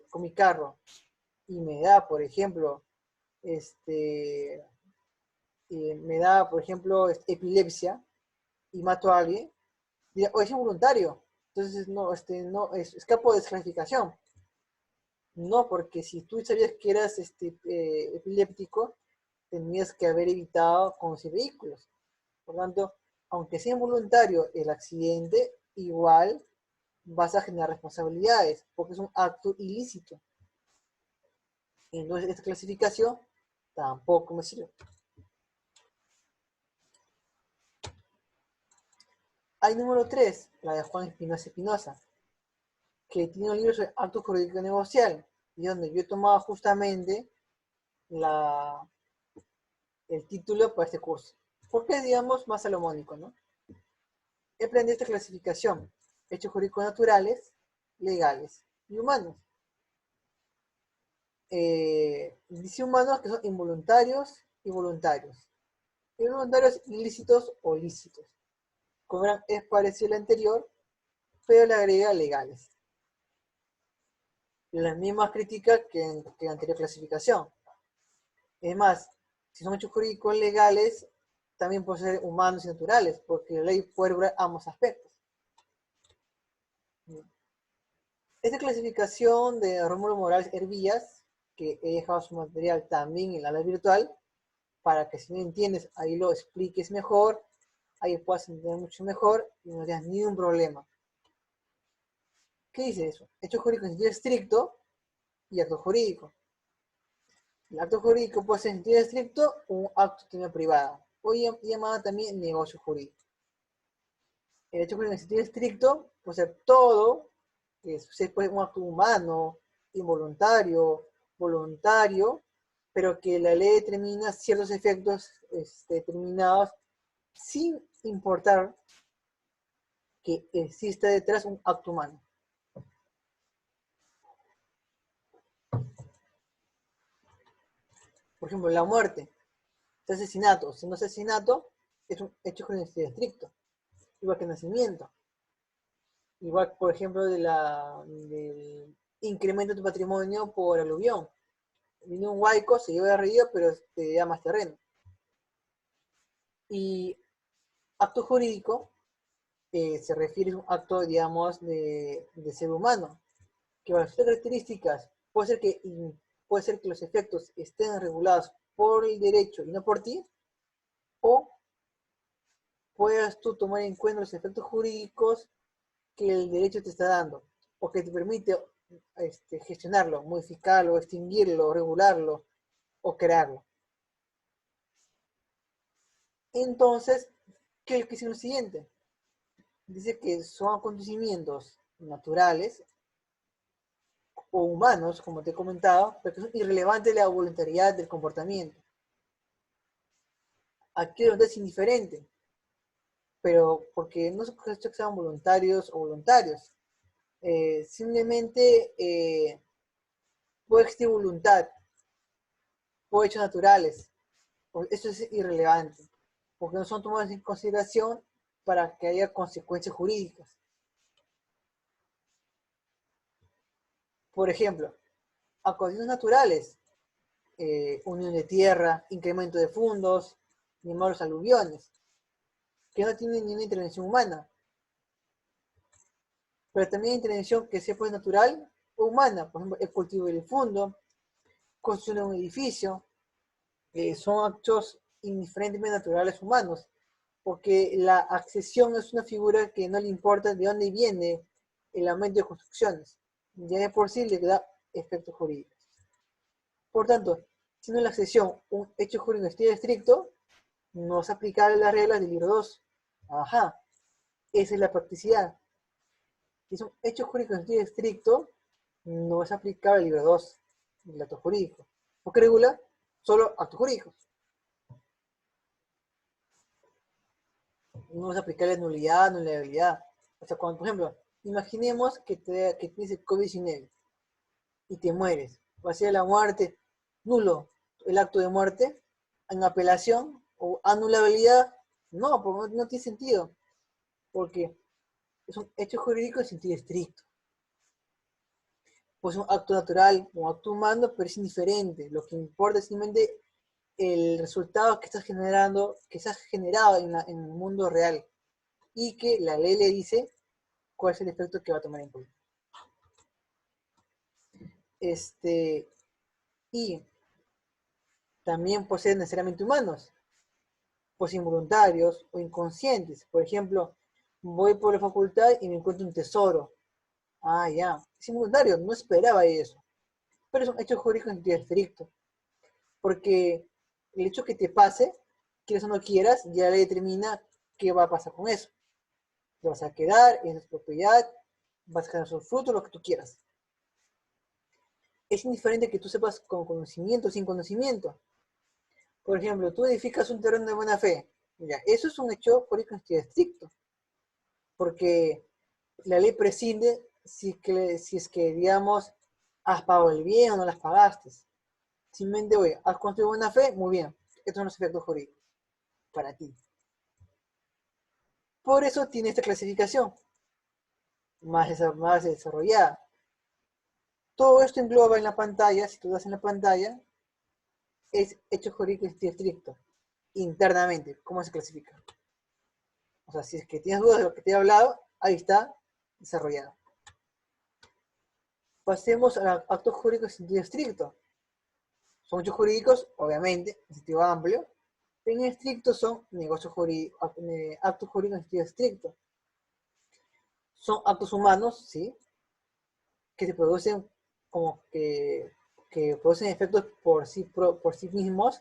con mi carro y me da, por ejemplo, este, me da, por ejemplo, epilepsia y mato a alguien, dirá, o es involuntario, entonces no, escapo de desclasificación. No, porque si tú sabías que eras epiléptico, tenías que haber evitado conducir vehículos. Por lo tanto, aunque sea involuntario el accidente, igual vas a generar responsabilidades, porque es un acto ilícito. Entonces, esta clasificación tampoco me sirve. Hay número 3, la de Juan Espinosa, que tiene un libro sobre acto jurídico negocial, y donde yo he tomado justamente el título para este curso. Porque es, digamos, más salomónico, ¿no? He aprendido esta clasificación: hechos jurídicos naturales, legales y humanos. Dice humanos que son involuntarios y voluntarios. Involuntarios ilícitos o lícitos. Como verán, es parecido al anterior, pero le agrega legales. Las mismas críticas que en la anterior clasificación. Es más, si son hechos jurídicos legales, también pueden ser humanos y naturales, porque la ley puede regular ambos aspectos. Esta clasificación de Rómulo Morales Hervías, que he dejado su material también en la red virtual, para que si no entiendes, ahí lo expliques mejor, ahí puedas entender mucho mejor y no tengas ningún problema. ¿Qué dice eso? Hecho jurídico en sentido estricto y acto jurídico. El acto jurídico puede ser en sentido estricto o un acto de actividad privada, o llamado también negocio jurídico. El hecho jurídico en sentido estricto puede ser todo, que puede ser un acto humano, involuntario, voluntario, pero que la ley determina ciertos efectos determinados sin importar que exista detrás un acto humano. Por ejemplo, la muerte, el asesinato, siendo asesinato, es un hecho jurídico en sentido estricto, igual que el nacimiento. Igual, por ejemplo, del incremento de tu patrimonio por aluvión. Vino un huaico, se lleva de río, pero te da más terreno. Y acto jurídico se refiere a un acto, digamos, de ser humano, que bajo estas características puede ser que los efectos estén regulados por el derecho y no por ti, o puedas tú tomar en cuenta los efectos jurídicos que el derecho te está dando, o que te permite gestionarlo, modificarlo, extinguirlo, regularlo o crearlo. Entonces, ¿qué es lo que dice lo siguiente? Dice que son acontecimientos naturales o humanos, como te he comentado, pero que son irrelevantes de la voluntariedad del comportamiento. Aquí es indiferente, pero porque no se que sean voluntarios o voluntarios. Simplemente puede existir voluntad o hechos naturales. Eso es irrelevante, porque no son tomados en consideración para que haya consecuencias jurídicas. Por ejemplo, acontecimientos naturales, unión de tierra, incremento de fondos, ni malos aluviones, que no tienen ninguna intervención humana, pero también intervención que sea pues natural o humana, por ejemplo, el cultivo del fondo, construcción de un edificio, son actos indiferentemente naturales humanos, porque la accesión es una figura que no le importa de dónde viene el aumento de construcciones, ya de por sí le da efectos jurídicos. Por tanto, siendo la accesión un hecho jurídico en estilo estricto, no es aplicable las reglas del libro 2. Ajá, esa es la practicidad. Si es un hecho jurídico en sentido estricto, no es aplicable el libro 2 del acto jurídico, porque regula solo actos jurídicos. No es aplicable nulidad, anulabilidad. O sea, cuando, por ejemplo, imaginemos que tienes el COVID-19 y te mueres. Va a ser la muerte nulo, el acto de muerte, en apelación o anulabilidad, No, pues no tiene sentido, porque es un hecho jurídico en sentido estricto. Pues un acto natural, un acto humano, pero es indiferente. Lo que importa es simplemente el resultado que estás generando, que se ha generado en el mundo real, y que la ley le dice cuál es el efecto que va a tomar en cuenta. Y también pueden ser necesariamente humanos, pues involuntarios o inconscientes. Por ejemplo, voy por la facultad y me encuentro un tesoro. Ah, ya. Es involuntario, no esperaba eso. Pero es un hecho jurídico en sentido estricto. Porque el hecho que te pase, quieras o no quieras, ya le determina qué va a pasar con eso. Te vas a quedar en su propiedad, vas a generar sus frutos, lo que tú quieras. Es indiferente que tú sepas con conocimiento o sin conocimiento. Por ejemplo, tú edificas un terreno de buena fe. Ya, eso es un hecho jurídico en sentido estricto. Porque la ley prescinde si es que, digamos, has pagado el bien o no las pagaste. Simplemente, oye, has construido buena fe, muy bien. Estos son los efectos jurídicos para ti. Por eso tiene esta clasificación más desarrollada. Todo esto engloba en la pantalla, si tú das en la pantalla, es hecho jurídico estricto, internamente, cómo se clasifica. O sea, si es que tienes dudas de lo que te he hablado, ahí está desarrollado. Pasemos a actos jurídicos en sentido estricto. Son hechos jurídicos, obviamente, en sentido amplio, pero en estricto son negocios jurídicos, actos jurídicos en sentido estricto. Son actos humanos, ¿sí? Que se producen como que producen efectos por sí mismos,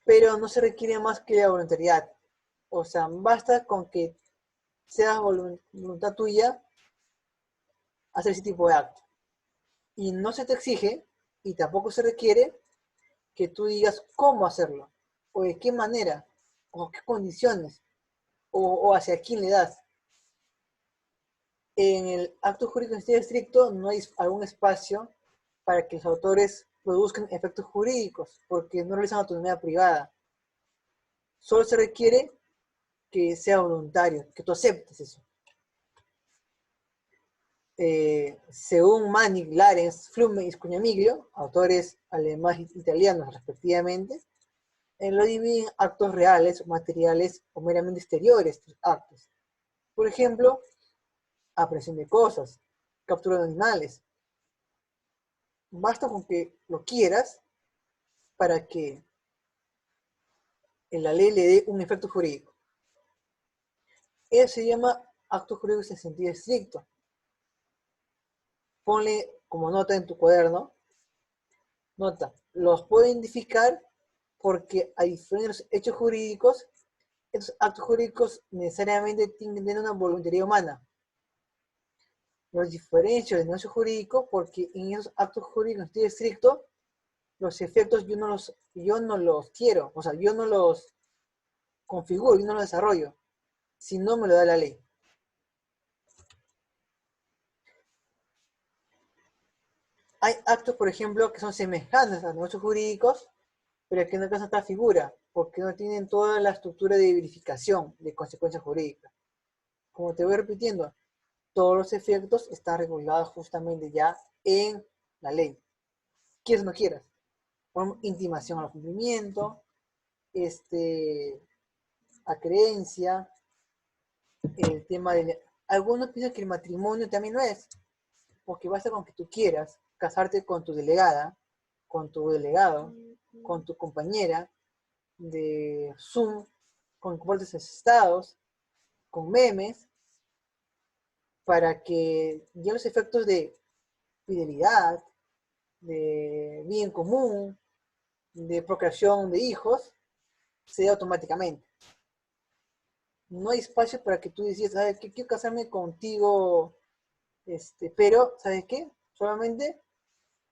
pero no se requiere más que la voluntariedad. O sea, basta con que sea voluntad tuya hacer ese tipo de acto. Y no se te exige, y tampoco se requiere, que tú digas cómo hacerlo, o de qué manera, o qué condiciones, o hacia quién le das. En el acto jurídico en sentido estricto no hay algún espacio para que los autores produzcan efectos jurídicos, porque no realizan autonomía privada. Solo se requiere que sea voluntario, que tú aceptes eso. Según Manning, Larens, Flume y Scugnamiglio, autores alemanes e italianos respectivamente, lo dividen actos reales, materiales o meramente exteriores actos. Por ejemplo, aprehensión de cosas, captura de animales. Basta con que lo quieras para que la ley le dé un efecto jurídico. Eso se llama actos jurídicos en sentido estricto. Ponle como nota en tu cuaderno, nota, los puedo identificar porque a diferentes hechos jurídicos, estos actos jurídicos necesariamente tienen que tener una voluntariedad humana. Los diferencio del negocio jurídico porque en esos actos jurídicos en sentido estricto, los efectos yo no los quiero, o sea, yo no los configuro, yo no los desarrollo, si no me lo da la ley. Hay actos, por ejemplo, que son semejantes a negocios jurídicos, pero que no alcanzan esta figura, porque no tienen toda la estructura de verificación de consecuencias jurídicas. Como te voy repitiendo, todos los efectos están regulados justamente ya en la ley. Quieras o no quieras. Por intimación al cumplimiento, a creencia, el tema de... Algunos piensan que el matrimonio también lo es, porque basta con que tú quieras casarte con tu delegada, con tu delegado, con tu compañera de Zoom, con compartes estados, con memes, para que ya los efectos de fidelidad, de bien común, de procreación de hijos, se dé automáticamente. No hay espacio para que tú decidas, ¿sabes qué? Quiero casarme contigo, pero, ¿sabes qué? Solamente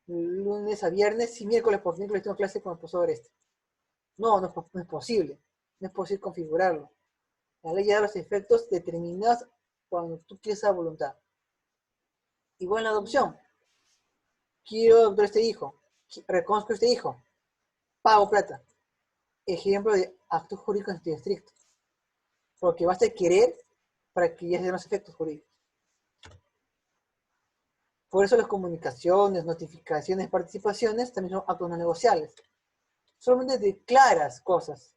lunes a viernes y miércoles por miércoles tengo clase con el profesor este. No, no es posible. No es posible configurarlo. La ley ya da los efectos determinados cuando tú quieres esa voluntad. Igual en la adopción. Quiero adoptar este hijo. Reconozco este hijo. Pago plata. Ejemplo de actos jurídicos en sentido estricto. porque basta querer para que ya se den los efectos jurídicos. Por eso las comunicaciones, notificaciones, participaciones también son actos no negociables. Solamente declaras cosas.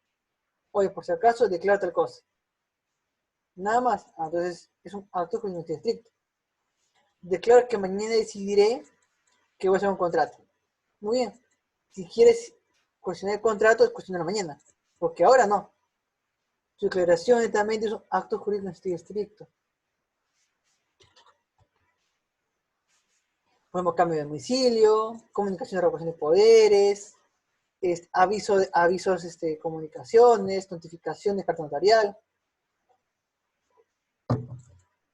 Oye, por si acaso, declara tal cosa. Nada más. Entonces, es un acto jurídico estricto. Declaro que mañana decidiré que voy a hacer un contrato. Muy bien. Si quieres cuestionar el contrato, es cuestionar mañana. Porque ahora no. Su declaración netamente es un acto jurídico estricto. Por ejemplo, cambio de domicilio, comunicación de revocación de poderes, avisos, comunicaciones, notificaciones, carta notarial.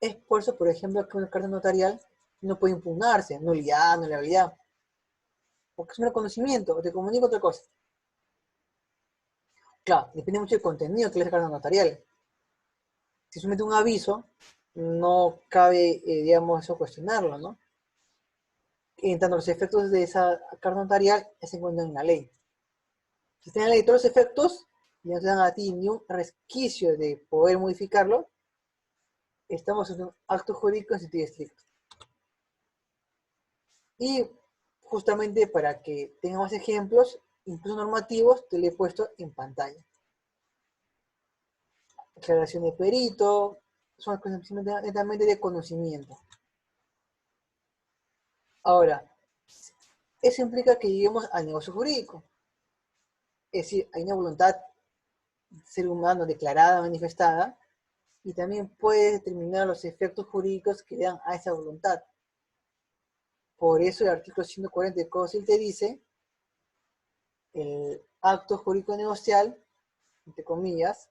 Es por eso, por ejemplo, que una carta notarial no puede impugnarse, nulidad, nulidad, porque es un reconocimiento, te comunico otra cosa. Claro, depende mucho del contenido que es la carta notarial. Si somete un aviso, no cabe, digamos, eso cuestionarlo, ¿no? En tanto los efectos de esa carta notarial se encuentran en la ley. Si está en la ley todos los efectos, y no te dan a ti ni un resquicio de poder modificarlo, estamos en un acto jurídico en sentido estricto. Y justamente para que tenga más ejemplos, incluso normativos, te lo he puesto en pantalla. Declaración de perito, son cosas netamente de conocimiento. Ahora, eso implica que lleguemos al negocio jurídico. Es decir, hay una voluntad del ser humano declarada, manifestada, y también puedes determinar los efectos jurídicos que le dan a esa voluntad. Por eso el artículo 140 del Código Civil te dice, el acto jurídico negocial, entre comillas,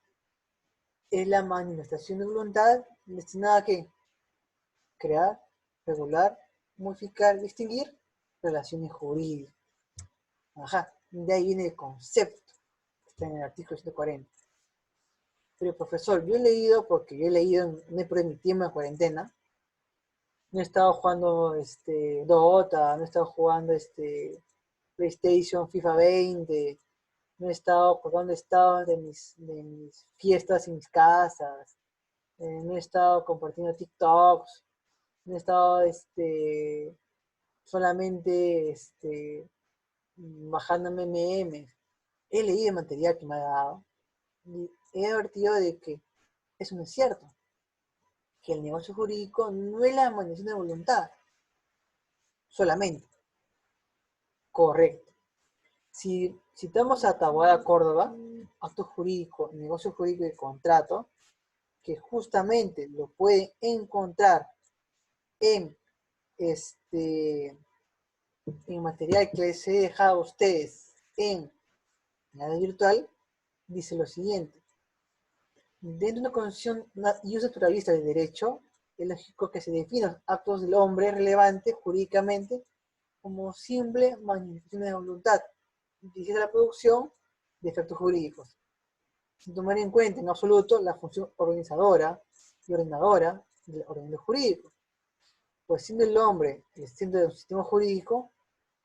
es la manifestación de voluntad destinada a ¿qué? Crear, regular, modificar, distinguir relaciones jurídicas. Ajá, de ahí viene el concepto, que está en el artículo 140. Pero profesor, yo he leído, porque yo he leído en mi tiempo en cuarentena, no he estado jugando Dota, no he estado jugando PlayStation, FIFA 20, no he estado jugando estados de mis fiestas en mis casas, no he estado compartiendo TikToks, no he estado solamente bajándome memes. He leído el material que me ha dado y he advertido de que eso no es cierto, que el negocio jurídico no es la manifestación de voluntad, solamente. Correcto. Si citamos a Taboada Córdoba, acto jurídico, negocio jurídico y contrato, que justamente lo pueden encontrar en en material que les he dejado a ustedes en la red virtual, dice lo siguiente. Dentro de una concepción y uso naturalista del derecho, es lógico que se definan actos del hombre relevantes jurídicamente como simple manifestación de voluntad, dirigida a la producción de efectos jurídicos, sin tomar en cuenta en absoluto la función organizadora y ordenadora del ordenamiento jurídico. Pues siendo el hombre el centro de un sistema jurídico,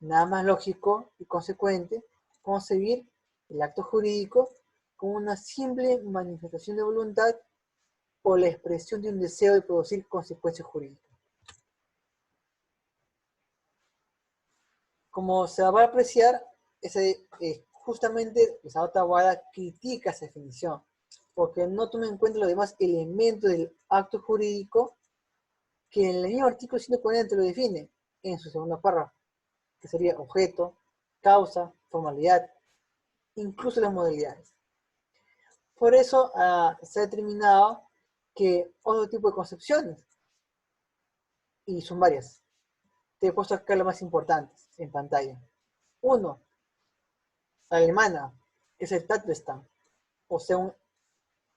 nada más lógico y consecuente concebir el acto jurídico como una simple manifestación de voluntad o la expresión de un deseo de producir consecuencias jurídicas. Como se va a apreciar, justamente Gustavo Taboada critica esa definición, porque no toma en cuenta los demás elementos del acto jurídico que en el mismo artículo 140 lo define en su segundo párrafo, que sería objeto, causa, formalidad, incluso las modalidades. Por eso se ha determinado que otro tipo de concepciones, y son varias, te he puesto acá las más importantes en pantalla. Uno, la alemana, que es el Tatbestand, o sea,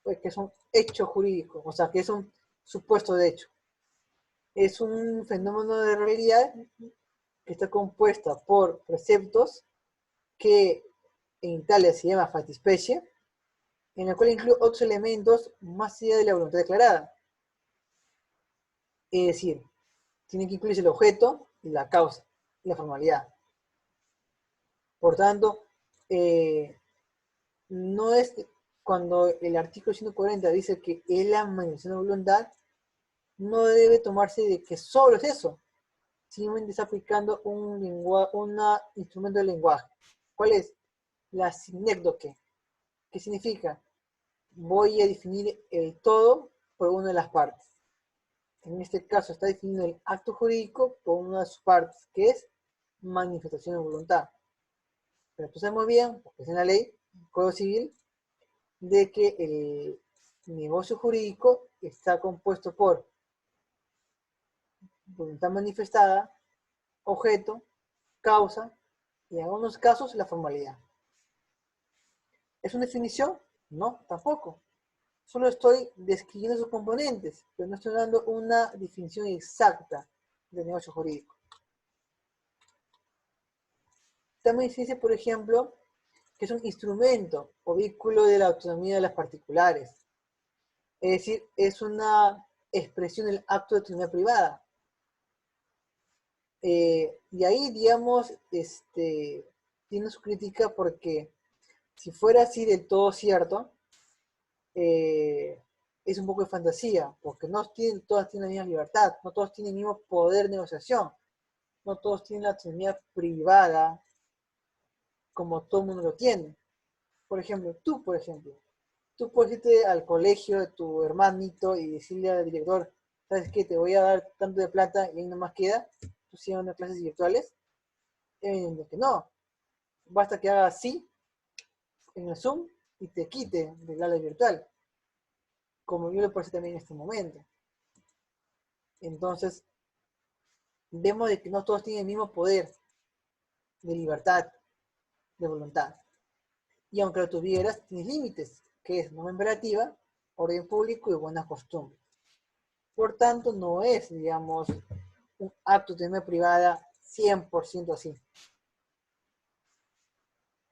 que es un hecho jurídico, o sea, que es un supuesto de hecho. Es un fenómeno de realidad que está compuesta por preceptos que en Italia se llama fattispecie, en la cual incluye otros elementos más allá de la voluntad declarada. Es decir, tiene que incluirse el objeto, la causa y la formalidad. Por tanto, no es cuando el artículo 140 dice que es la manifestación de voluntad, no debe tomarse de que solo es eso. Simplemente está aplicando un instrumento de lenguaje. ¿Cuál es? La sinécdoque. ¿Qué significa? Voy a definir el todo por una de las partes. En este caso está definiendo el acto jurídico por una de sus partes, que es manifestación de voluntad. Pero tú sabes muy bien, porque es en la ley, el Código Civil, de que el negocio jurídico está compuesto por voluntad manifestada, objeto, causa y en algunos casos la formalidad. ¿Es una definición? No, tampoco. Solo estoy describiendo sus componentes, pero no estoy dando una definición exacta del negocio jurídico. También se dice, por ejemplo, que es un instrumento o vehículo de la autonomía de las particulares. Es decir, es una expresión del acto de autonomía privada. Y ahí, digamos, tiene su crítica porque si fuera así del todo cierto, es un poco de fantasía, porque no todas tienen la misma libertad, no todos tienen el mismo poder de negociación, no todos tienen la autonomía privada como todo el mundo lo tiene. Por ejemplo, tú puedes irte al colegio de tu hermanito y decirle al director, ¿sabes qué? Te voy a dar tanto de plata y ahí nomás queda, tú sigues dando clases virtuales. Que no, basta que haga así en el Zoom y te quite del aula virtual, como yo lo puedo hacer también en este momento. Entonces, vemos de que no todos tienen el mismo poder de libertad, de voluntad. Y aunque lo tuvieras, tienes límites, que es norma imperativa, orden público y buenas costumbres. Por tanto, no es, digamos, un acto de autonomía privada 100% así.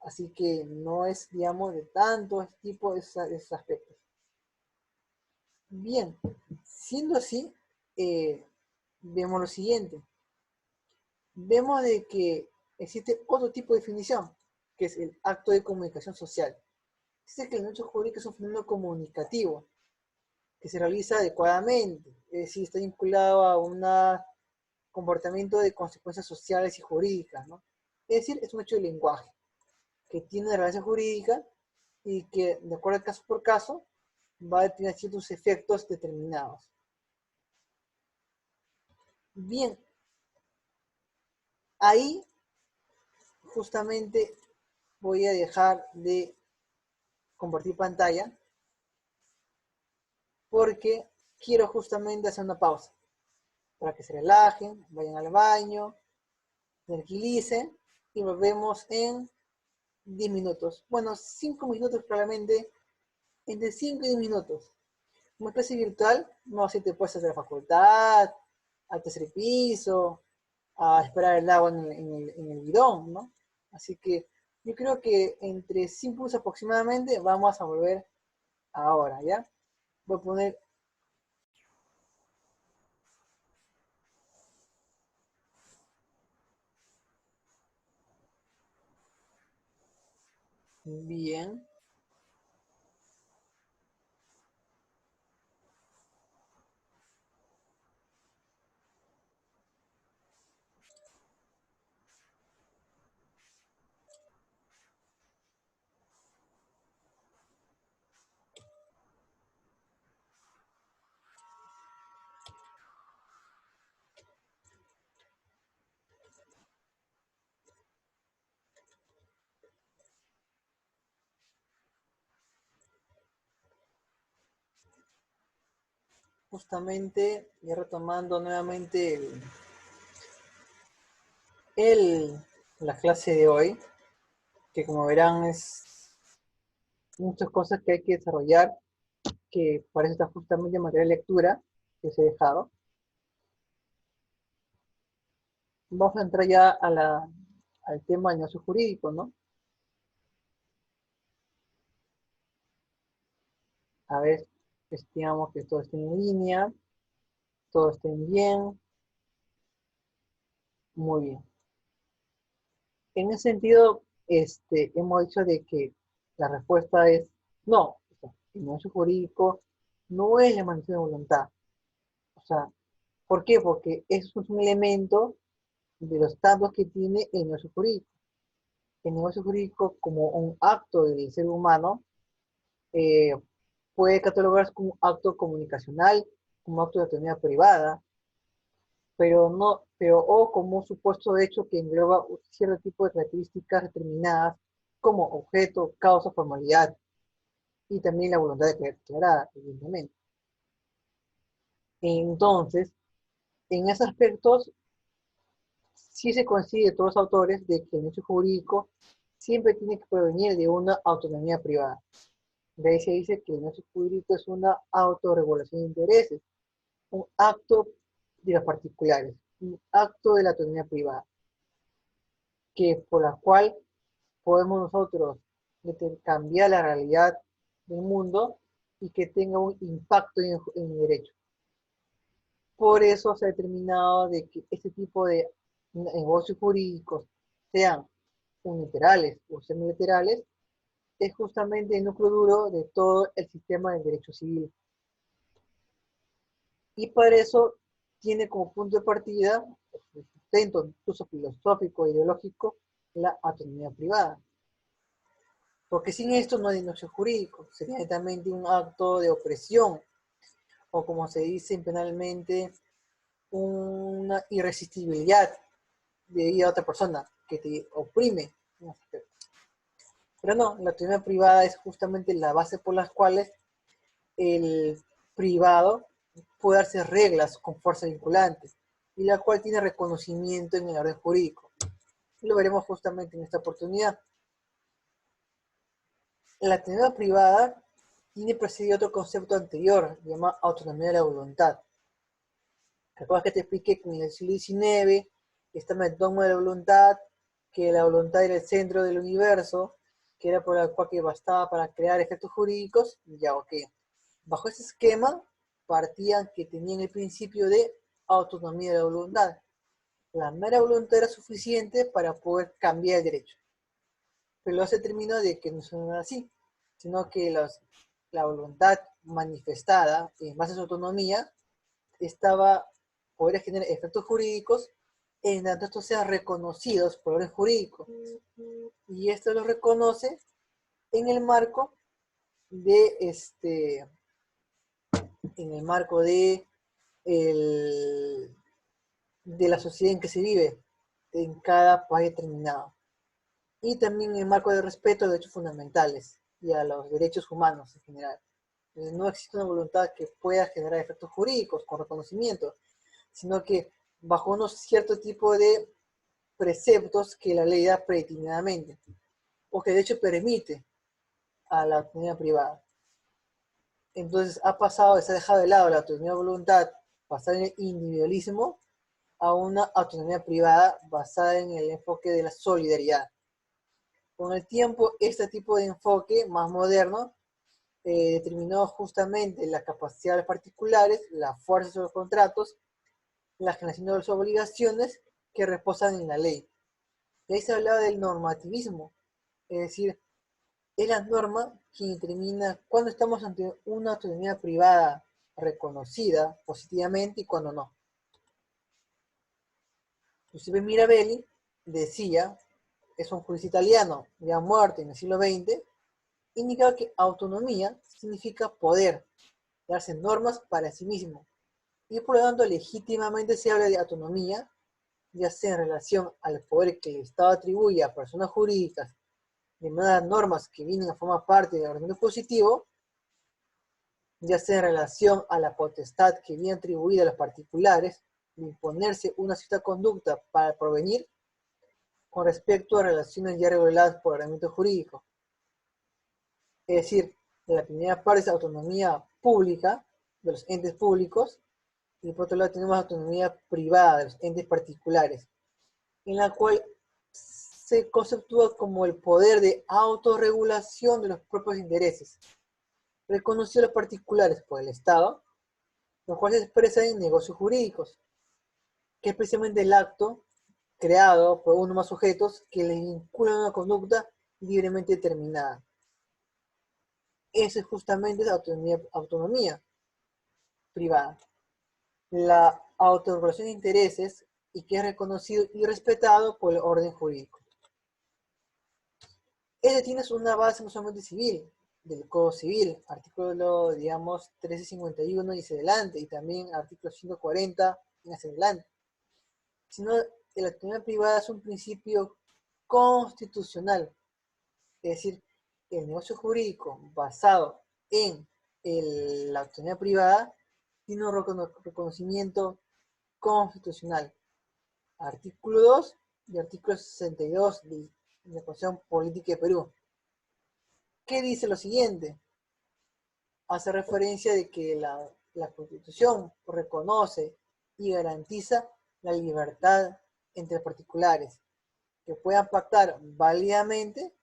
Así que no es, digamos, de tanto tipo de esos aspectos. Bien, siendo así, vemos lo siguiente. Vemos de que existe otro tipo de definición, que es el acto de comunicación social. Dice que el derecho jurídico es un fenómeno comunicativo que se realiza adecuadamente, es decir, está vinculado a un comportamiento de consecuencias sociales y jurídicas, ¿no? Es decir, es un hecho de lenguaje que tiene relevancia jurídica y que, de acuerdo a caso por caso, va a tener ciertos efectos determinados. Bien, ahí justamente voy a dejar de compartir pantalla porque quiero justamente hacer una pausa para que se relajen, vayan al baño, se tranquilicen y volvemos en 10 minutos. Bueno, 5 minutos probablemente, entre 5 y 10 minutos. Como clase virtual, no sé si te puedes hacer la facultad, al tercer piso, a esperar el agua en el bidón, ¿no? Así que yo creo que entre 5 minutos aproximadamente vamos a volver ahora, ¿ya? Voy a poner bien, justamente ya retomando nuevamente la clase de hoy, que como verán es muchas cosas que hay que desarrollar, que para eso está justamente el material de lectura que os he dejado. Vamos a entrar ya al tema del negocio jurídico, ¿no? A ver, estimamos que todo esté en línea, todo esté bien, muy bien. En ese sentido, hemos dicho de que la respuesta es no, el negocio jurídico no es la manifestación de voluntad. O sea, ¿por qué? Porque eso es un elemento de los tantos que tiene el negocio jurídico. El negocio jurídico, como un acto del ser humano, eh, puede catalogarse como un acto comunicacional, como un acto de autonomía privada, pero no, pero o como un supuesto de hecho que engloba un cierto tipo de características determinadas como objeto, causa, formalidad y también la voluntad declarada, evidentemente. Entonces, en esos aspectos, sí se consigue todos los autores de que el derecho jurídico siempre tiene que provenir de una autonomía privada. De ahí se dice que el derecho jurídico es una autorregulación de intereses, un acto de los particulares, un acto de la autonomía privada, que por la cual podemos nosotros cambiar la realidad del mundo y que tenga un impacto en el derecho. Por eso se ha determinado de que este tipo de negocios jurídicos, sean unilaterales o semilaterales, es justamente el núcleo duro de todo el sistema del derecho civil. Y para eso tiene como punto de partida, el sustento incluso filosófico e ideológico, la autonomía privada. Porque sin esto no hay negocio jurídico, sería netamente un acto de opresión, o como se dice penalmente, una irresistibilidad de a otra persona que te oprime. Pero no, la autonomía privada es justamente la base por las cuales el privado puede darse reglas con fuerza vinculante y la cual tiene reconocimiento en el orden jurídico. Y lo veremos justamente en esta oportunidad. La autonomía privada tiene precedido otro concepto anterior, llamado autonomía de la voluntad. ¿Recuerdas que te expliqué que en el siglo XIX está el dogma de la voluntad, que la voluntad era el centro del universo, que era por la cual que bastaba para crear efectos jurídicos? Ya, ok. Bajo ese esquema partían que tenían el principio de autonomía de la voluntad. La mera voluntad era suficiente para poder cambiar el derecho. Pero luego se terminó de que no son así, sino que la voluntad manifestada en base a su autonomía podría generar efectos jurídicos en tanto estos sean reconocidos por el orden jurídico. Y esto lo reconoce en el marco de en el marco de la sociedad en que se vive en cada país determinado. Y también en el marco de respeto a los derechos fundamentales y a los derechos humanos en general. No existe una voluntad que pueda generar efectos jurídicos con reconocimiento, sino que bajo unos cierto tipo de preceptos que la ley da predeterminadamente, o que de hecho permite a la autonomía privada. Entonces se ha dejado de lado la autonomía de voluntad basada en el individualismo a una autonomía privada basada en el enfoque de la solidaridad. Con el tiempo, este tipo de enfoque más moderno determinó justamente la capacidad de los particulares, la fuerza de los contratos, la generación de las obligaciones que reposan en la ley. Y ahí se hablaba del normativismo, es decir, es la norma quien determina cuándo estamos ante una autonomía privada reconocida positivamente y cuándo no. Giuseppe Mirabelli decía, es un jurista italiano ya muerto en el siglo XX, indicaba que autonomía significa poder, darse normas para sí mismo, y por lo tanto legítimamente se habla de autonomía, ya sea en relación al poder que el Estado atribuye a personas jurídicas de manera normas que vienen a formar parte del ordenamiento positivo, ya sea en relación a la potestad que viene atribuida a los particulares de imponerse una cierta conducta para provenir con respecto a relaciones ya reguladas por el ordenamiento jurídico. Es decir, la primera parte es autonomía pública de los entes públicos y por otro lado tenemos autonomía privada de los entes particulares, en la cual se conceptúa como el poder de autorregulación de los propios intereses, reconocido a los particulares por el Estado, lo cual se expresa en negocios jurídicos, que es precisamente el acto creado por uno o más sujetos que les vinculan a una conducta libremente determinada. Eso es justamente la autonomía privada. La autorregulación de intereses y que es reconocido y respetado por el orden jurídico. Este tiene una base no solamente civil, del Código Civil, artículo, digamos, 1351 y hacia adelante, y también artículo 140 y hacia adelante, sino que la autonomía privada es un principio constitucional, es decir, el negocio jurídico basado en la autonomía privada tiene un reconocimiento constitucional. Artículo 2 y artículo 62 de la Constitución Política de Perú. ¿Qué dice lo siguiente? Hace referencia de que la Constitución reconoce y garantiza la libertad entre particulares que puedan pactar válidamente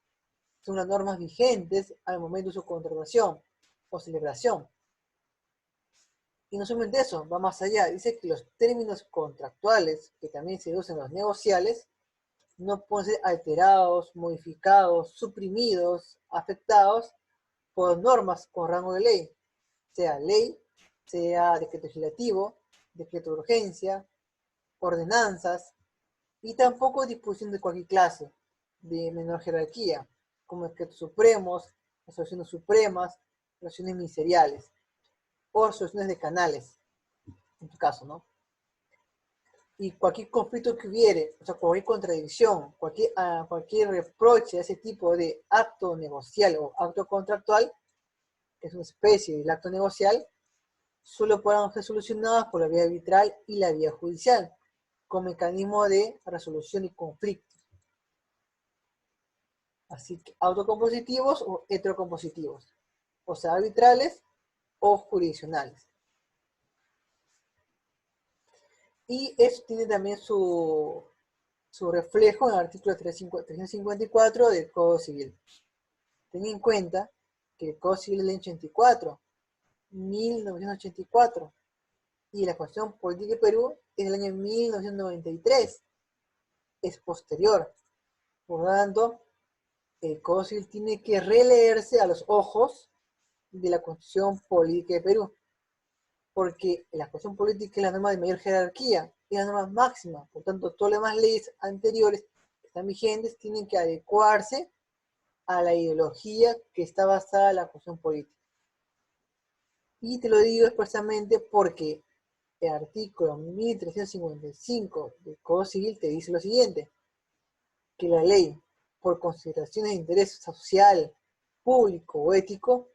son las normas vigentes al momento de su contratación o celebración. Y no solamente eso, va más allá. Dice que los términos contractuales, que también se usan en los negociales, no pueden ser alterados, modificados, suprimidos, afectados por normas con rango de ley, sea decreto legislativo, decreto de urgencia, ordenanzas, y tampoco disposición de cualquier clase, de menor jerarquía, como decretos supremos, resoluciones supremas, resoluciones ministeriales, o resoluciones de canales, en tu caso, ¿no? Y cualquier conflicto que hubiere, o sea, cualquier contradicción, cualquier reproche a ese tipo de acto negocial o acto contractual, que es una especie del acto negocial, solo podrán ser solucionadas por la vía arbitral y la vía judicial, con mecanismo de resolución y conflictos. Así que autocompositivos o heterocompositivos, o sea, arbitrales o jurisdiccionales. Y eso tiene también su reflejo en el artículo 354 del Código Civil. Ten en cuenta que el Código Civil del 84, 1984, y la Constitución Política de Perú es del año 1993, es posterior. Por lo tanto, el Código Civil tiene que releerse a los ojos de la Constitución Política de Perú, porque la Constitución Política es la norma de mayor jerarquía, es la norma máxima, por tanto, todas las demás leyes anteriores que están vigentes tienen que adecuarse a la ideología que está basada en la Constitución Política. Y te lo digo expresamente porque el artículo 1355 del Código Civil te dice lo siguiente, que la ley, por consideraciones de interés social, público o ético,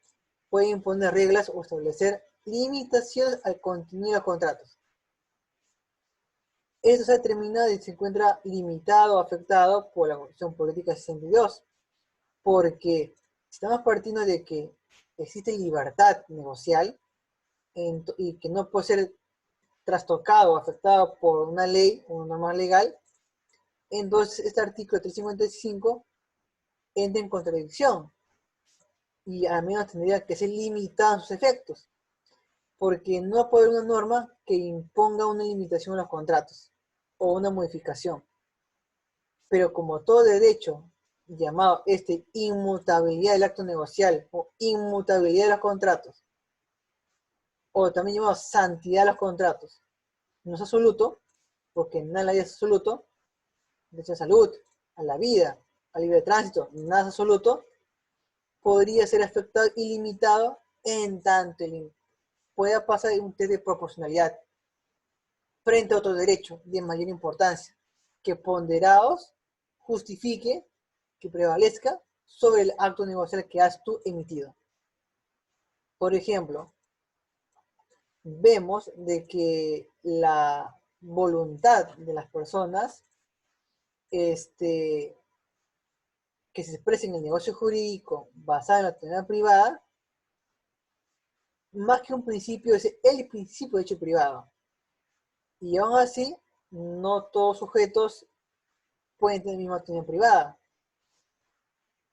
puede imponer reglas o establecer limitaciones al contenido de los contratos. Esto se determina y se encuentra limitado o afectado por la Constitución Política 62, porque estamos partiendo de que existe libertad negocial y que no puede ser trastocado o afectado por una ley o una norma legal, entonces este artículo 355 entra en contradicción y al menos tendría que ser limitado en sus efectos, porque no puede haber una norma que imponga una limitación a los contratos o una modificación. Pero como todo derecho llamado inmutabilidad del acto negocial o inmutabilidad de los contratos, o también llamado santidad de los contratos, no es absoluto, porque nada es absoluto, derecho a salud, a la vida, al libre tránsito, nada es absoluto, podría ser afectado y limitado en tanto pueda pasar un test de proporcionalidad frente a otro derecho de mayor importancia, que ponderados justifique, que prevalezca sobre el acto negocial que has tú emitido. Por ejemplo, vemos de que la voluntad de las personas que se expresa en el negocio jurídico basado en la autonomía privada, más que un principio, es el principio de hecho privado. Y aún así, no todos sujetos pueden tener la misma autonomía privada.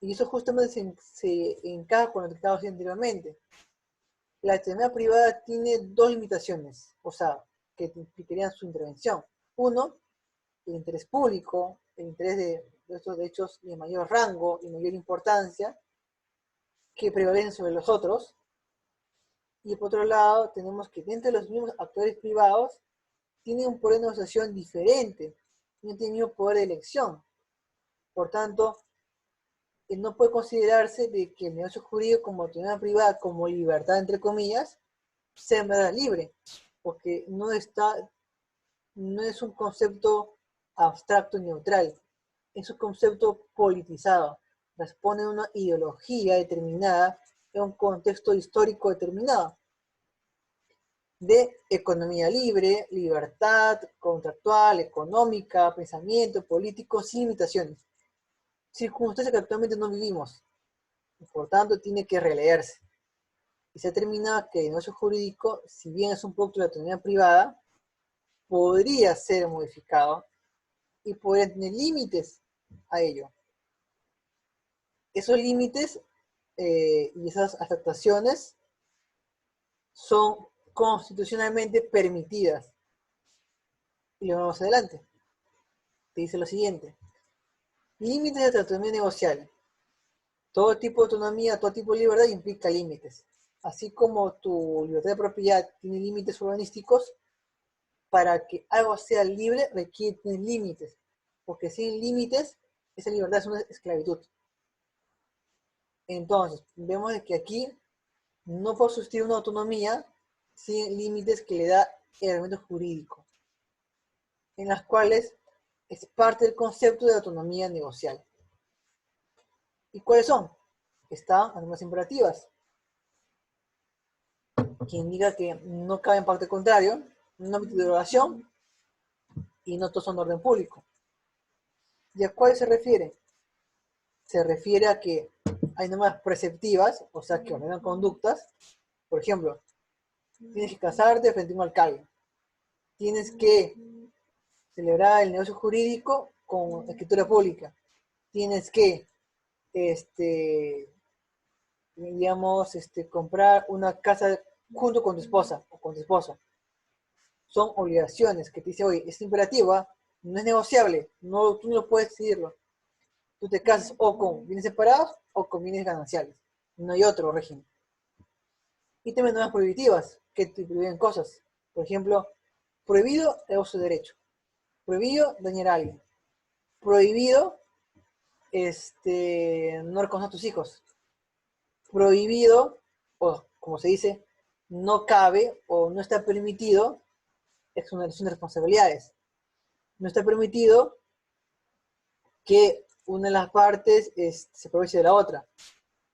Y eso justamente se encaja con lo que estaba diciendo anteriormente. La autonomía privada tiene dos limitaciones, o sea, que implicarían su intervención. Uno, el interés público, el interés de estos derechos de mayor rango y mayor importancia, que prevalecen sobre los otros. Y por otro lado, tenemos que dentro de los mismos actores privados tienen un poder de negociación diferente, no tienen el mismo poder de elección. Por tanto, no puede considerarse de que el negocio jurídico como autonomía privada, como libertad entre comillas, sea en verdad libre, porque no es un concepto abstracto y neutral, es un concepto politizado, responde a una ideología determinada en un contexto histórico determinado, de economía libre, libertad contractual, económica, pensamiento político, sin limitaciones. Circunstancias que actualmente no vivimos, y por tanto tiene que releerse. Y se determina que el negocio jurídico, si bien es un producto de la autonomía privada, podría ser modificado y podría tener límites a ello. Esos límites y esas afectaciones son constitucionalmente permitidas. Y lo vemos adelante. Te dice lo siguiente. Límites de la autonomía negociable. Todo tipo de autonomía, todo tipo de libertad implica límites. Así como tu libertad de propiedad tiene límites urbanísticos, para que algo sea libre requiere tener límites. Porque sin límites, esa libertad es una esclavitud. Entonces, vemos que aquí no puede existir una autonomía sin límites que le da el elemento jurídico, en las cuales es parte del concepto de autonomía negocial. ¿Y cuáles son? Están las normas imperativas, que indica que no cabe en parte contrario, no ámbito de derogación y no todos son de orden público. ¿Y a cuál se refiere? Se refiere a que hay normas preceptivas, o sea, que ordenan conductas. Por ejemplo, tienes que casarte frente a un alcalde. Tienes que celebrar el negocio jurídico con escritura pública. Tienes que, digamos, comprar una casa junto con tu esposa o con tu esposo. Son obligaciones que te dice, oye, es imperativa, no es negociable, no, tú no puedes decidirlo. Tú te casas o con bienes separados o con bienes gananciales. No hay otro régimen. Y también normas prohibitivas que te prohíben cosas. Por ejemplo, prohibido el uso de derecho. Prohibido dañar a alguien. Prohibido no reconocer a tus hijos. Prohibido, o como se dice, no cabe o no está permitido exoneración de responsabilidades. No está permitido que una de las partes se aproveche de la otra.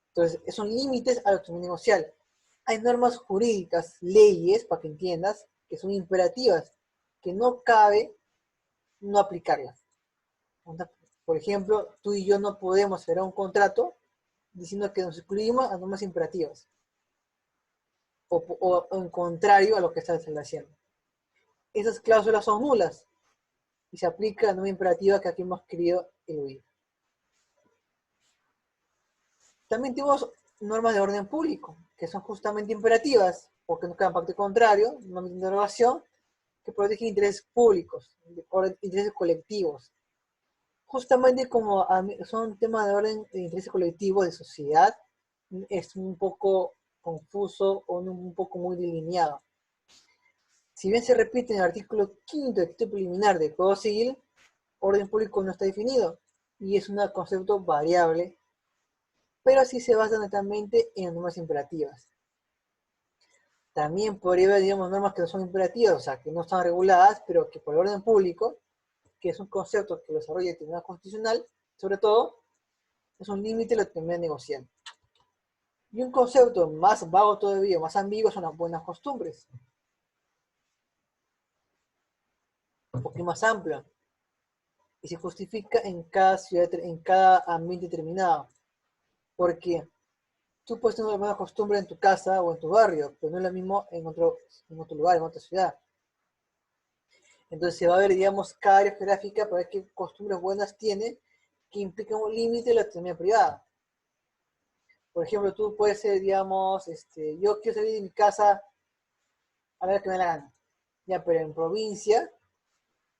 Entonces, son límites a la autonomía negocial. Hay normas jurídicas, leyes, para que entiendas, que son imperativas, que no cabe no aplicarlas. Por ejemplo, tú y yo no podemos hacer un contrato diciendo que nos excluimos a normas imperativas, o en contrario a lo que está estableciendo. Esas cláusulas son nulas y se aplica la norma imperativa que aquí hemos querido eludir. También tenemos normas de orden público, que son justamente imperativas, porque no quedan parte contrario, normas de derogación, que protegen intereses públicos, intereses colectivos. Justamente como son temas de orden de intereses colectivos de sociedad, es un poco confuso o un poco muy delineado. Si bien se repite en el artículo 5 del título preliminar del Código Civil, orden público no está definido y es un concepto variable, pero sí se basa netamente en normas imperativas. También podría haber, digamos, normas que no son imperativas, o sea, que no están reguladas, pero que por el orden público, que es un concepto que lo desarrolla el Tribunal Constitucional, sobre todo, es un límite de la autonomía negocial. Y un concepto más vago todavía, más ambiguo, son las buenas costumbres, un poquito más amplio, y se justifica en cada ciudad, en cada ambiente determinado, porque tú puedes tener una buena costumbre en tu casa o en tu barrio, pero no es lo mismo en otro lugar, en otra ciudad. Entonces se va a ver, digamos, cada área geográfica para ver qué costumbres buenas tiene que implican un límite de la autonomía privada. Por ejemplo, tú puedes ser, digamos, yo quiero salir de mi casa a la hora que me da la gana. Ya, pero en provincia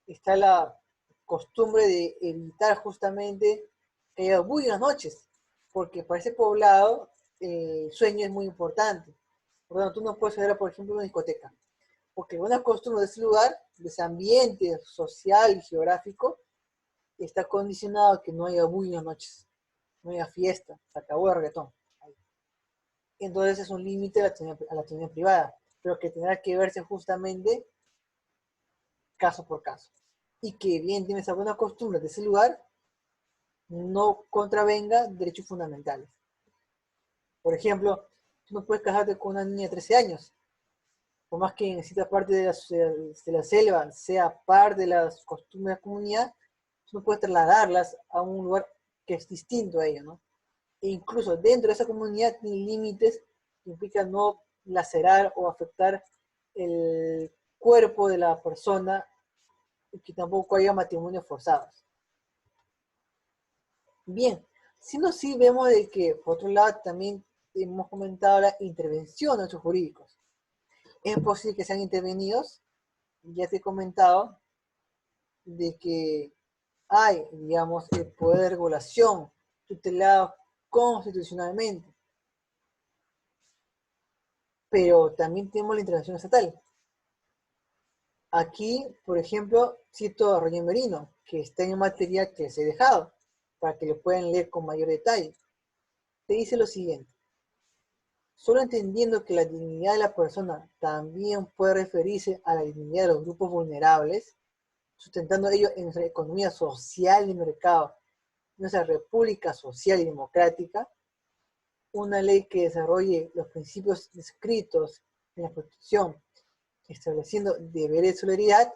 está la costumbre de evitar justamente que haya buenas noches, porque para ese poblado el sueño es muy importante. Por lo tanto, tú no puedes ir, por ejemplo, a una discoteca, porque una costumbre de ese lugar, de ese ambiente social y geográfico, está condicionado a que no haya bullying en las noches, no haya fiesta, se acabó el reggaetón. Entonces es un límite a la autonomía privada, pero que tendrá que verse justamente caso por caso. Y que bien tienes esa buena costumbre de ese lugar, no contravenga derechos fundamentales. Por ejemplo, tú no puedes casarte con una niña de 13 años, por más que necesita parte de la selva, sea parte de las costumbres de la comunidad, tú no puedes trasladarlas a un lugar que es distinto a ello, ¿no? E incluso dentro de esa comunidad tiene límites que implican no lacerar o afectar el cuerpo de la persona y que tampoco haya matrimonios forzados. Bien, siendo así, vemos de que, por otro lado, también hemos comentado la intervención de hechos jurídicos. Es posible que sean intervenidos, ya te he comentado, de que hay, digamos, el poder de regulación tutelado constitucionalmente, pero también tenemos la intervención estatal. Aquí, por ejemplo, cito a Roger Merino, que está en materia que les he dejado, para que lo puedan leer con mayor detalle. Te dice lo siguiente: solo entendiendo que la dignidad de la persona también puede referirse a la dignidad de los grupos vulnerables, sustentando ello en nuestra economía social y mercado, nuestra república social y democrática, una ley que desarrolle los principios descritos en la Constitución, estableciendo deberes de solidaridad,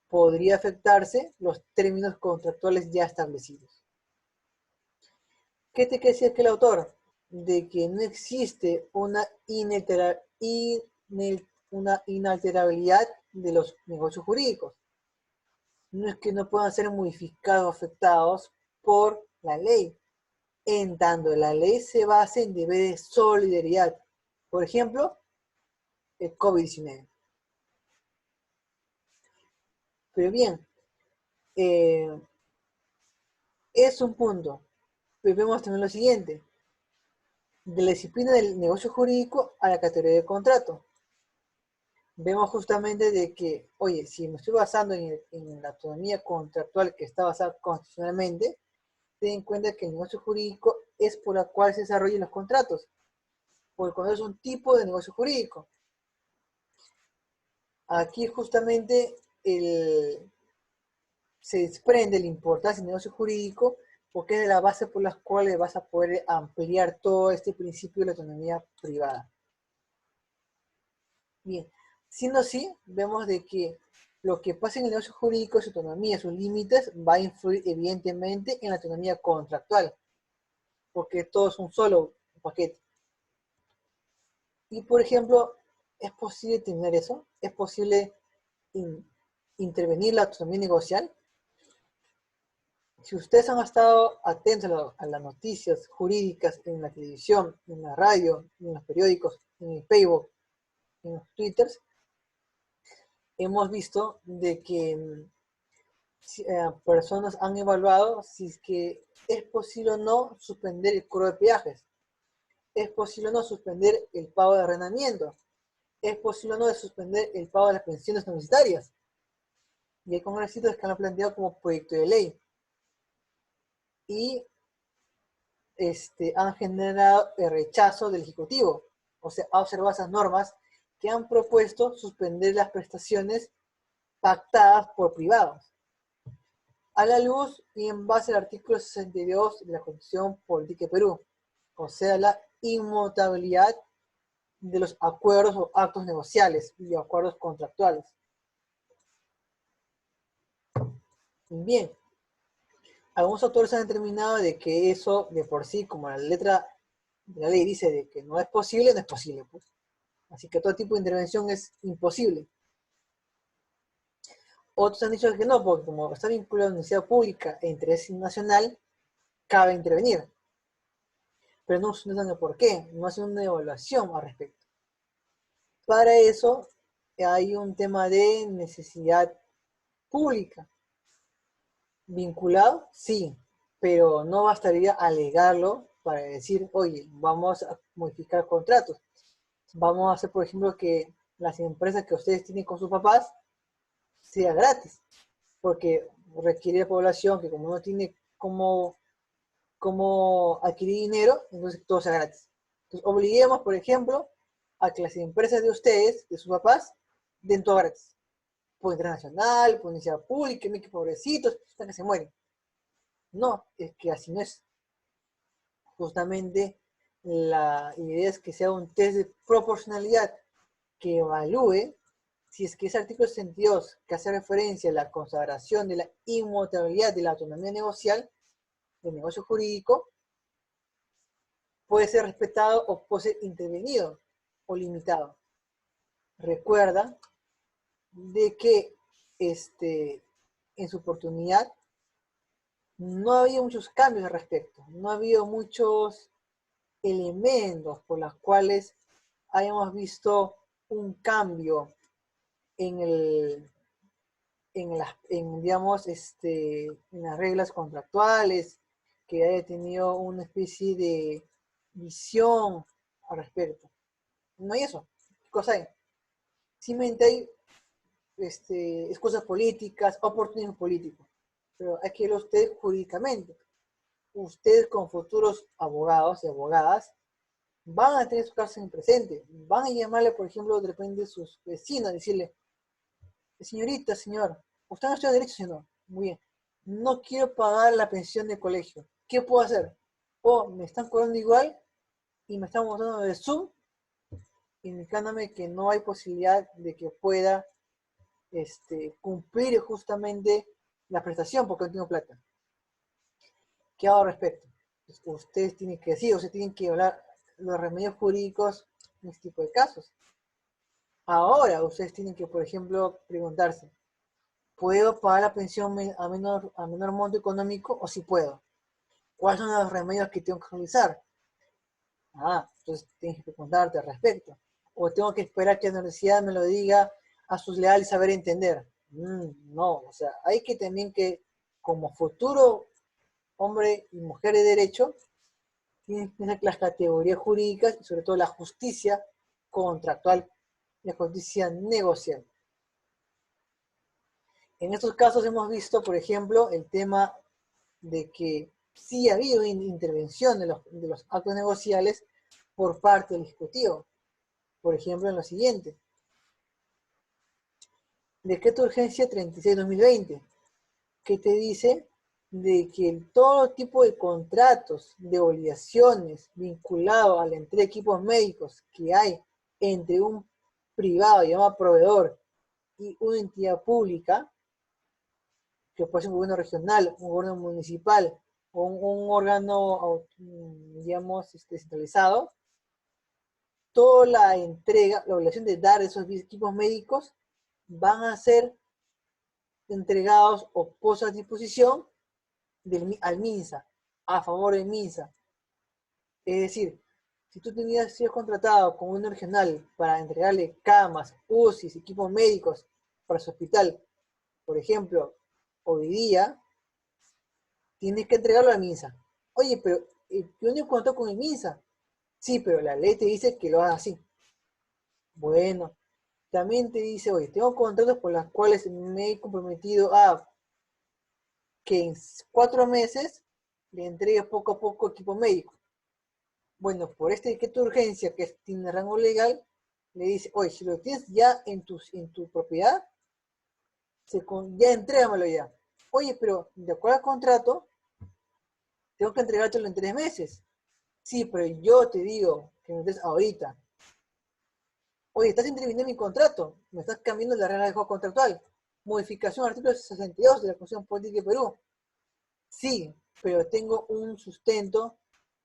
podría afectarse los términos contractuales ya establecidos. ¿Qué te quiere decir aquí el autor? De que no existe una inalterabilidad de los negocios jurídicos. No es que no puedan ser modificados o afectados por la ley, en tanto la ley se basa en deberes de solidaridad. Por ejemplo, el COVID-19. Pero bien, es un punto. Pero vemos también lo siguiente: de la disciplina del negocio jurídico a la categoría de contrato. Vemos justamente de que, oye, si me estoy basando en la autonomía contractual que está basada constitucionalmente, ten en cuenta que el negocio jurídico es por la cual se desarrollan los contratos, porque cuando es un tipo de negocio jurídico. Aquí justamente se desprende la importancia del negocio jurídico porque es de la base por las cuales vas a poder ampliar todo este principio de la autonomía privada. Bien, siendo así, vemos de que lo que pasa en el negocio jurídico, su autonomía, sus límites, va a influir evidentemente en la autonomía contractual, porque todo es un solo paquete. Y por ejemplo, ¿es posible tener eso? ¿Es posible intervenir la autonomía negocial? Si ustedes han estado atentos a las noticias jurídicas en la televisión, en la radio, en los periódicos, en el Facebook, en los Twitters, hemos visto de que personas han evaluado si es que es posible o no suspender el cobro de peajes, es posible o no suspender el pago de arrendamiento, es posible o no suspender el pago de las pensiones universitarias. Y hay congresistas que lo han planteado como proyecto de ley. Y han generado el rechazo del Ejecutivo. O sea, ha observado esas normas que han propuesto suspender las prestaciones pactadas por privados, a la luz y en base al artículo 62 de la Constitución Política de Perú, o sea, la inmutabilidad de los acuerdos o actos negociales y acuerdos contractuales. Bien, algunos autores han determinado de que eso de por sí, como la letra de la ley dice de que no es posible, no es posible, pues. Así que todo tipo de intervención es imposible. Otros han dicho que no, porque como está vinculado a la universidad pública e interés nacional, cabe intervenir. Pero no dan el por qué, no hacen una evaluación al respecto. Para eso hay un tema de necesidad pública. ¿Vinculado? Sí, pero no bastaría alegarlo para decir, oye, vamos a modificar contratos. Vamos a hacer, por ejemplo, que las empresas que ustedes tienen con sus papás sea gratis, porque requiere de población que como no tiene cómo adquirir dinero, entonces todo sea gratis. Entonces obliguemos, por ejemplo, a que las empresas de ustedes, de sus papás, den todo gratis. Por internacional, por iniciativa pública, que pobrecitos, hasta que se mueren. No, es que así no es. Justamente la idea es que sea un test de proporcionalidad que evalúe si es que ese artículo 62 que hace referencia a la consagración de la inmutabilidad de la autonomía negocial del negocio jurídico puede ser respetado o puede ser intervenido o limitado. Recuerda de que en su oportunidad no había muchos cambios al respecto, no había muchos elementos por los cuales hayamos visto un cambio en el digamos, en las reglas contractuales, que haya tenido una especie de visión al respecto. No hay eso. ¿Qué cosa hay? Simplemente hay excusas políticas, oportunismo político. Pero hay que verlo ustedes jurídicamente. Ustedes como futuros abogados y abogadas van a tener su caso en presente. Van a llamarle, por ejemplo, de repente a sus vecinos, decirle, señorita, señor, ¿usted no estudia derecho, señor? Muy bien. No quiero pagar la pensión de colegio. ¿Qué puedo hacer? O me están cobrando igual y me están mostrando de Zoom, indicándome que no hay posibilidad de que pueda cumplir justamente la prestación porque no tengo plata. ¿Qué hago al respecto? Pues ustedes tienen que decir, ustedes tienen que hablar los remedios jurídicos en este tipo de casos. Ahora ustedes tienen que, por ejemplo, preguntarse, ¿puedo pagar la pensión a menor monto económico o si puedo? ¿Cuáles son los remedios que tengo que realizar? Entonces tienes que preguntarte al respecto. O tengo que esperar que la universidad me lo diga a sus leales saber entender. No, o sea, hay que también que, como futuro hombre y mujer de derecho, tienen que tener las categorías jurídicas y sobre todo la justicia contractual y la justicia negocial. En estos casos hemos visto, por ejemplo, el tema de que sí ha habido intervención de los actos negociales por parte del Ejecutivo. Por ejemplo, en lo siguiente. Decreto de urgencia 36-2020, que te dice de que todo tipo de contratos, de obligaciones vinculados a la entrega de equipos médicos que hay entre un privado llamado proveedor y una entidad pública, que puede ser un gobierno regional, un gobierno municipal o un órgano, digamos, descentralizado, toda la entrega, la obligación de dar esos equipos médicos van a ser entregados o puestos a disposición al MINSA, a favor del MINSA. Es decir, si tú tenías sido contratado con un regional para entregarle camas, UCIs, equipos médicos para su hospital, por ejemplo, hoy día, tienes que entregarlo al MINSA. Oye, pero yo no he contratado con el MINSA. Sí, pero la ley te dice que lo hagas así. Bueno, también te dice, oye, tengo contratos por los cuales me he comprometido a que en 4 meses le entregue poco a poco equipo médico. Bueno, por este decreto de urgencia que tiene rango legal, le dice, oye, si lo tienes ya en tu propiedad, ya entrégamelo ya. Oye, pero de acuerdo al contrato, tengo que entregártelo en 3 meses. Sí, pero yo te digo que me des ahorita. Oye, estás interviniendo en mi contrato, me estás cambiando la regla de juego contractual. Modificación del artículo 62 de la Constitución Política de Perú. Sí, pero tengo un sustento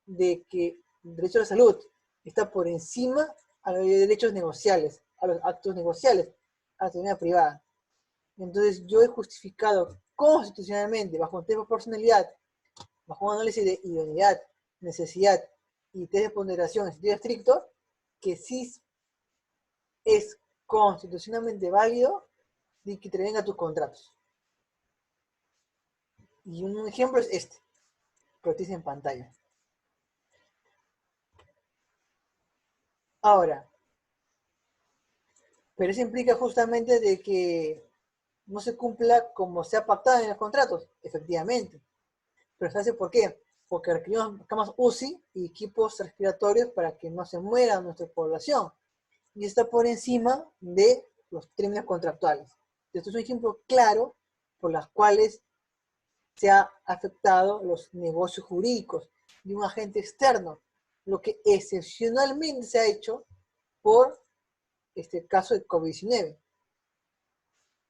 de que el derecho a la salud está por encima a los derechos negociales, a los actos negociales, a la autonomía privada. Entonces yo he justificado constitucionalmente, bajo un test de proporcionalidad, bajo un análisis de idoneidad, necesidad y test de ponderación en sentido estricto, que sí es constitucionalmente válido de que te vengan tus contratos. Y un ejemplo es este, que lo tienes en pantalla. Ahora, pero eso implica justamente de que no se cumpla como se ha pactado en los contratos, efectivamente. Pero ¿sabes por qué? Porque requerimos camas UCI y equipos respiratorios para que no se muera nuestra población. Y está por encima de los términos contractuales. Esto es un ejemplo claro por los cuales se ha afectado los negocios jurídicos de un agente externo, lo que excepcionalmente se ha hecho por este caso de COVID-19.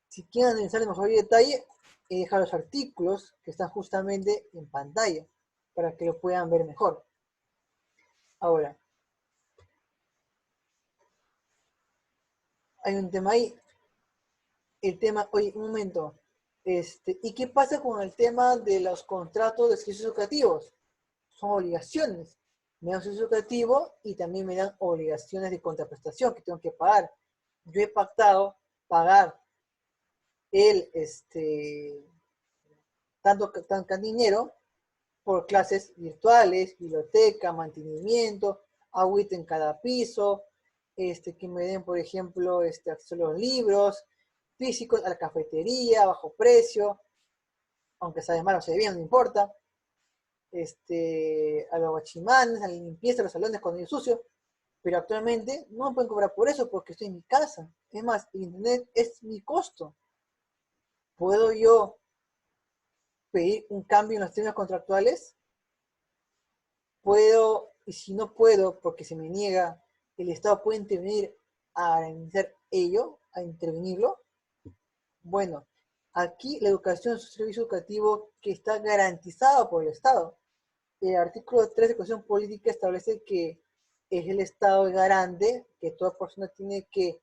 Si quieren analizar en mejor detalle, he dejado los artículos que están justamente en pantalla para que lo puedan ver mejor. Ahora, hay un tema ahí. El tema, oye, un momento. ¿Y qué pasa con el tema de los contratos de servicios educativos? Son obligaciones. Me dan servicio educativo y también me dan obligaciones de contraprestación que tengo que pagar. Yo he pactado pagar el, tanto dinero por clases virtuales, biblioteca, mantenimiento, agüita en cada piso, que me den, por ejemplo, acceso a los libros físicos, a la cafetería, a bajo precio, aunque sabe mal o se ve bien, no importa, a los guachimanes, a la limpieza de los salones cuando hay sucio, pero actualmente no me pueden cobrar por eso porque estoy en mi casa. Es más, el internet es mi costo. ¿Puedo yo pedir un cambio en los términos contractuales? Puedo, y si no puedo, porque se me niega, el Estado puede intervenir a garantizar ello, a intervenirlo. Bueno, aquí la educación es un servicio educativo que está garantizado por el Estado. El artículo 3 de Constitución Política establece que es el Estado el garante que toda persona tiene que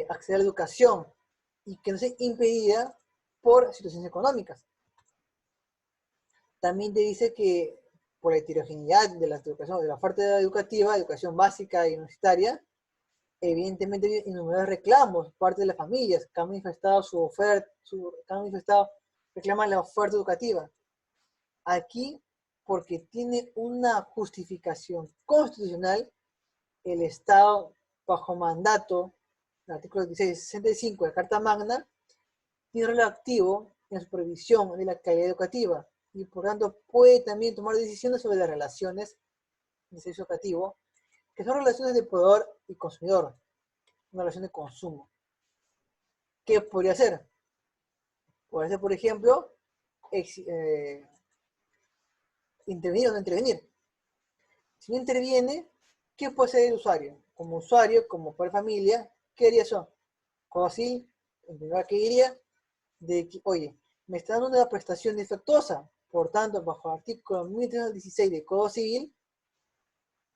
acceder a la educación y que no sea impedida por situaciones económicas. También te dice que por la heterogeneidad de la educación, de la oferta educativa, educación básica y universitaria, evidentemente hay innumerables reclamos, parte de las familias que han manifestado su oferta, reclaman la oferta educativa. Aquí, porque tiene una justificación constitucional, el Estado, bajo mandato, el artículo 1665 de la Carta Magna, tiene rol activo en la supervisión de la calidad educativa y por tanto puede también tomar decisiones sobre las relaciones de servicio educativo, que son relaciones de proveedor y consumidor, una relación de consumo. ¿Qué podría hacer? Podría ser, por ejemplo, intervenir o no intervenir. Si no interviene, ¿qué puede hacer el usuario, como padre de familia, ¿qué haría eso? Como así, en primer que diría, de que, oye, me está dando una prestación defectuosa, por tanto, bajo el artículo 1316 del Código Civil,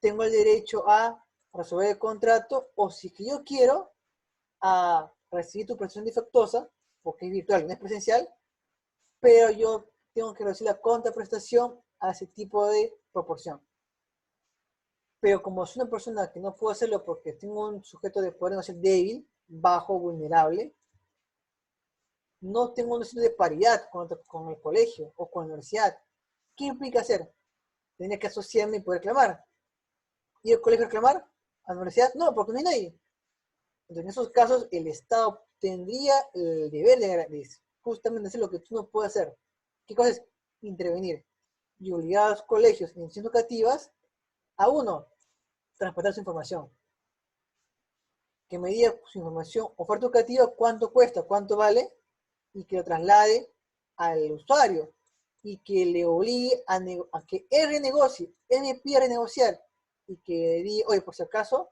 tengo el derecho a resolver el contrato, o si que yo quiero, a recibir tu prestación defectuosa, porque es virtual, no es presencial, pero yo tengo que recibir la contraprestación a ese tipo de proporción. Pero como soy una persona que no puedo hacerlo porque tengo un sujeto de poder no ser débil, bajo, vulnerable, no tengo una situación de paridad con el colegio o con la universidad. ¿Qué implica hacer? Tenía que asociarme y poder reclamar. ¿Y el colegio reclamar? ¿A la universidad? No, porque no hay nadie. Entonces, en esos casos, el Estado tendría el deber de justamente hacer lo que tú no puedes hacer. ¿Qué cosa es? Intervenir y obligar a los colegios y instituciones educativas a uno, transportar su información. Que me diga su información, oferta educativa, cuánto cuesta, cuánto vale, y que lo traslade al usuario y que le obligue a que él renegocie, él me pida renegociar y que diga, oye, por si acaso,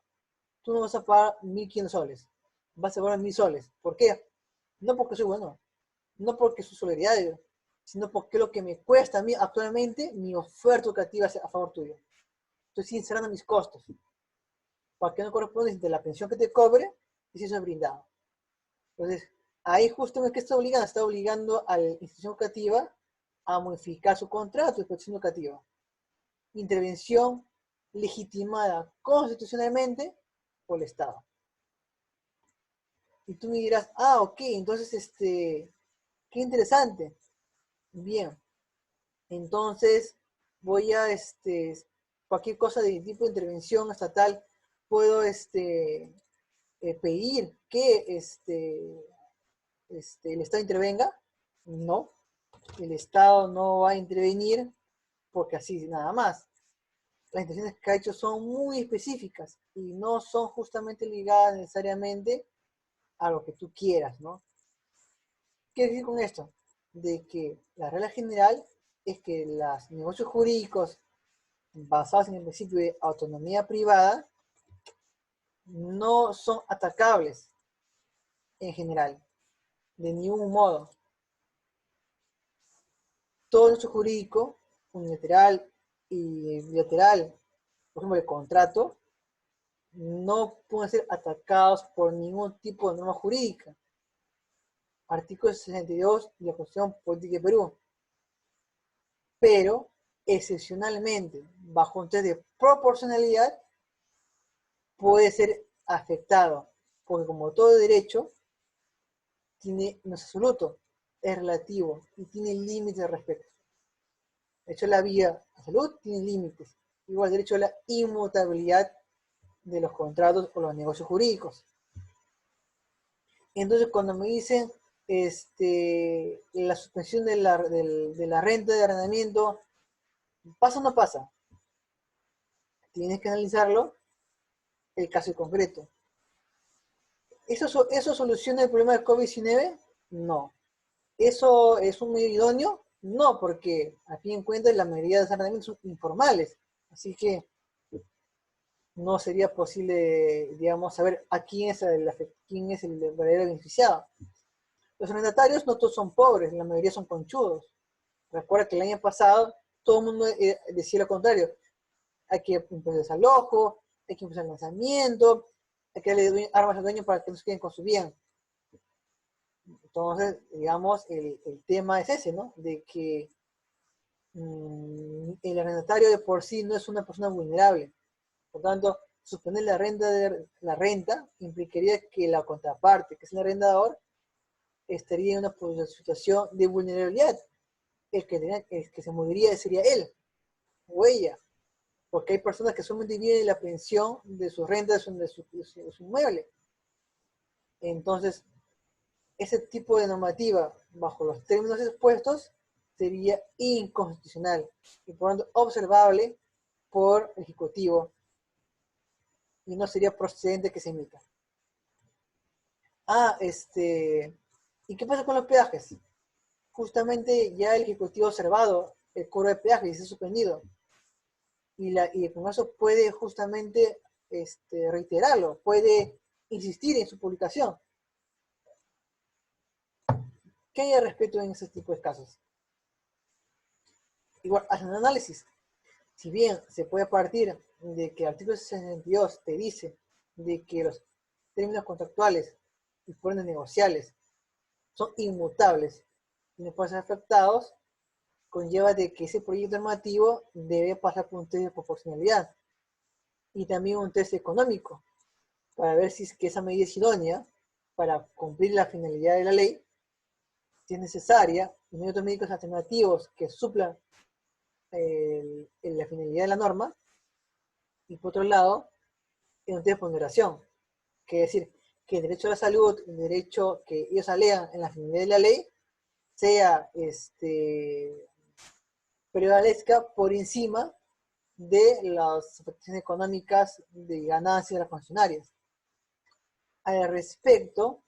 tú no vas a pagar 1.500 soles, vas a pagar 1.000 soles. ¿Por qué? No porque soy bueno, no porque soy solidario, sino porque lo que me cuesta a mí actualmente mi oferta educativa a favor tuyo. Estoy sincerando mis costos. Para que no corresponde entre la pensión que te cobre y si eso es brindado. Entonces, ahí justamente que está obligando a la institución educativa a modificar su contrato de protección educativa. Intervención legitimada constitucionalmente por el Estado. Y tú me dirás, ah, ok, entonces, qué interesante. Bien, entonces voy a, cualquier cosa de tipo de intervención estatal puedo pedir que el Estado intervenga. No, el Estado no va a intervenir porque así nada más. Las intenciones que ha hecho son muy específicas y no son justamente ligadas necesariamente a lo que tú quieras, ¿no? ¿Qué decir con esto? De que la regla general es que los negocios jurídicos basados en el principio de autonomía privada no son atacables en general, de ningún modo. Todo derecho jurídico, unilateral y bilateral, por ejemplo, el contrato, no pueden ser atacados por ningún tipo de norma jurídica. Artículo 62 de la Constitución Política de Perú. Pero, excepcionalmente, bajo un test de proporcionalidad, puede ser afectado, porque como todo derecho, no es absoluto, es relativo y tiene límites de respeto. De hecho, la vida, la salud tiene límites. Igual el derecho a la inmutabilidad de los contratos o los negocios jurídicos. Entonces, cuando me dicen la suspensión de la renta de arrendamiento, ¿pasa o no pasa? Tienes que analizarlo el caso concreto. ¿Eso soluciona el problema del COVID-19? No. ¿Eso es un medio idóneo? No, porque a fin de cuentas la mayoría de los arrendamientos son informales. Así que no sería posible, digamos, saber a quién es el verdadero beneficiado. Los arrendatarios no todos son pobres, la mayoría son conchudos. Recuerda que el año pasado todo el mundo decía lo contrario. Hay que empezar el desalojo, hay que empezar el lanzamiento, hay que darle armas al dueño para que no se queden con su bien. Entonces, digamos, el tema es ese, ¿no? De que el arrendatario de por sí no es una persona vulnerable. Por tanto, suspender la renta implicaría que la contraparte, que es el arrendador, estaría en una situación de vulnerabilidad. El que se moriría sería él o ella, porque hay personas que solamente viven la pensión de su renta, de su inmueble. Entonces, ese tipo de normativa, bajo los términos expuestos, sería inconstitucional y por lo tanto observable por el Ejecutivo y no sería procedente que se emita. ¿Y qué pasa con los peajes? Justamente ya el Ejecutivo ha observado el cobro de peajes y se ha suspendido. Y el Congreso puede justamente reiterarlo, puede insistir en su publicación. ¿Qué hay al respecto en ese tipo de casos? Igual, hacen un análisis. Si bien se puede partir de que el artículo 62 te dice de que los términos contractuales y por ende negociables son inmutables y no pueden ser afectados, conlleva de que ese proyecto normativo debe pasar por un test de proporcionalidad y también un test económico para ver si es que esa medida es idónea para cumplir la finalidad de la ley, si es necesaria, y no hay otros médicos alternativos que suplan la finalidad de la norma, y por otro lado, en un test de ponderación, que es decir, que el derecho a la salud, el derecho que ellos alegan en la finalidad de la ley, sea prevalezca por encima de las afectaciones económicas de ganancias de las funcionarias. Al respecto,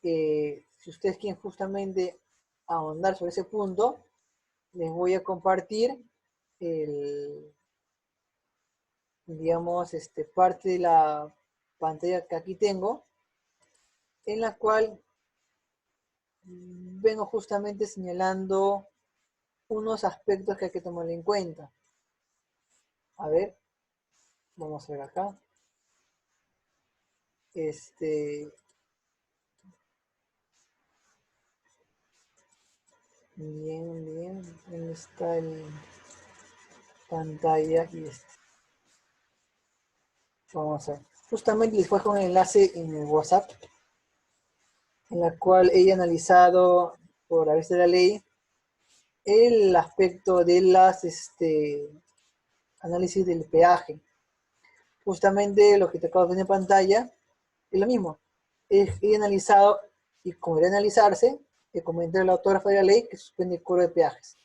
si ustedes quieren justamente ahondar sobre ese punto, les voy a compartir digamos, parte de la pantalla que aquí tengo, en la cual vengo justamente señalando unos aspectos que hay que tomar en cuenta. A ver, vamos a ver acá. Bien, ahí está el pantalla y vamos a ver. Justamente les fue con el enlace en el WhatsApp, en la cual he analizado por la vista de la ley el aspecto de las análisis del peaje. justamente lo que te acabo de ver en pantalla es lo mismo. Es analizado y como debe analizarse, que comenta la autógrafa de la ley que suspende el cobro de peajes.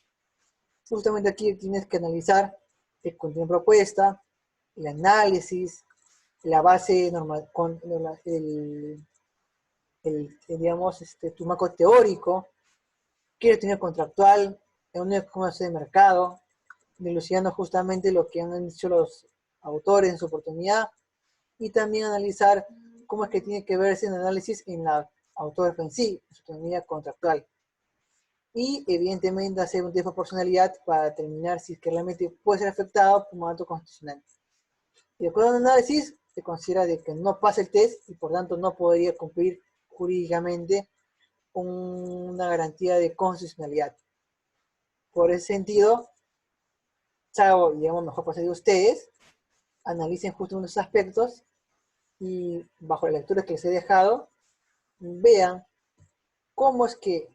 Justamente aquí tienes que analizar el contenido de propuesta, el análisis, la base normal, con digamos, tu marco teórico, qué tiene contractual, un comercio de mercado, dilucidando justamente lo que han dicho los autores en su oportunidad, y también analizar cómo es que tiene que verse el análisis en la autógrafa en sí, en su autonomía contractual. Y evidentemente hacer un test de proporcionalidad para determinar si es que realmente puede ser afectado por un mandato constitucional. Y de acuerdo al análisis, se considera de que no pasa el test y por tanto no podría cumplir jurídicamente una garantía de constitucionalidad. Por ese sentido, salvo, digamos, mejor proceder ustedes, analicen justo unos aspectos y bajo las lecturas que les he dejado, vean cómo es que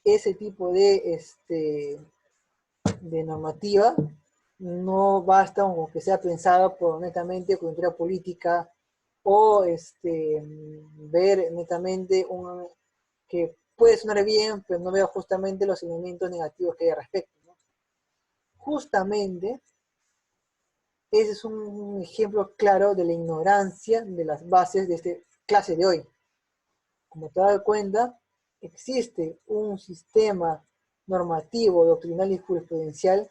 ese tipo de normativa no basta con que sea pensada por netamente coyuntura política o ver netamente que puede sonar bien, pero no veo justamente los elementos negativos que hay al respecto, ¿no? Justamente, ese es un ejemplo claro de la ignorancia de las bases de esta clase de hoy. Como te das cuenta, existe un sistema normativo, doctrinal y jurisprudencial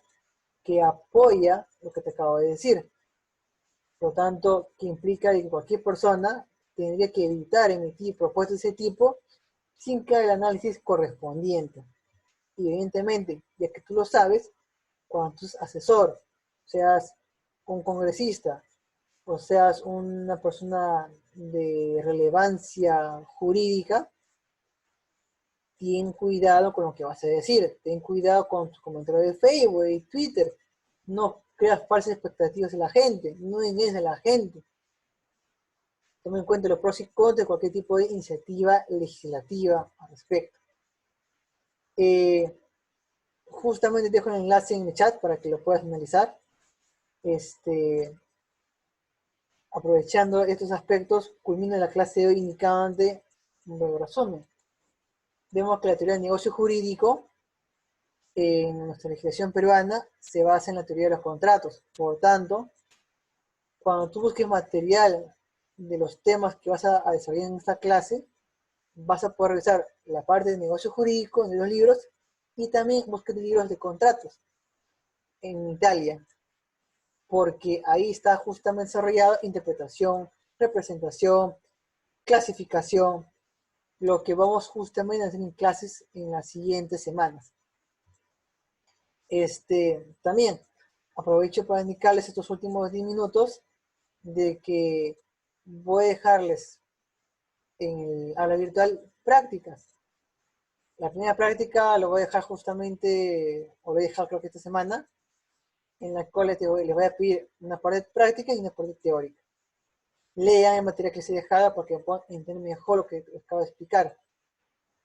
que apoya lo que te acabo de decir. Por lo tanto, que implica que cualquier persona tendría que evitar emitir propuestas de ese tipo sin que haga el análisis correspondiente. Y evidentemente, ya que tú lo sabes, cuando tú seas asesor, seas un congresista o seas una persona de relevancia jurídica, ten cuidado con lo que vas a decir, ten cuidado con tus comentarios de Facebook y Twitter, no creas falsas expectativas en la gente, no engañes a la gente. Toma en cuenta los pros y contras de cualquier tipo de iniciativa legislativa al respecto. Justamente te dejo el enlace en el chat para que lo puedas analizar. Aprovechando estos aspectos, culmina la clase de hoy indicándote un breve resumen. Vemos que la teoría del negocio jurídico en nuestra legislación peruana se basa en la teoría de los contratos. Por tanto, cuando tú busques material de los temas que vas a desarrollar en esta clase, vas a poder revisar la parte de negocio jurídico de los libros y también busques libros de contratos en Italia, porque ahí está justamente desarrollado interpretación, representación, clasificación, lo que vamos justamente a hacer en clases en las siguientes semanas. También aprovecho para indicarles estos últimos 10 minutos de que voy a dejarles en el aula virtual prácticas. La primera práctica lo voy a dejar justamente, o voy a dejar creo que esta semana, en la cual les voy a pedir una parte práctica y una parte teórica. Lean el material que les he dejado porque puedan entender mejor lo que les acabo de explicar.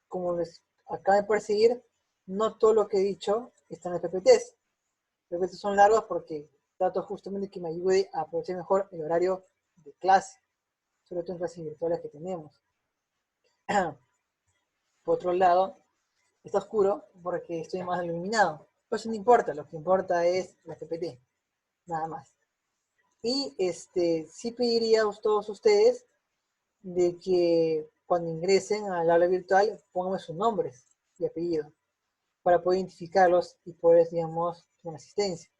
Como les acabo de percibir, no todo lo que he dicho está en el PPTs. Los PPTs son largos porque trato justamente que me ayude a aprovechar mejor el horario de clase, sobre todo en clases virtuales que tenemos. Por otro lado, está oscuro porque estoy más iluminado. Pero eso no importa, lo que importa es la PPT, nada más. Y sí pediría a todos ustedes de que cuando ingresen al aula virtual pongan sus nombres y apellidos para poder identificarlos y poder, digamos, tomar asistencia.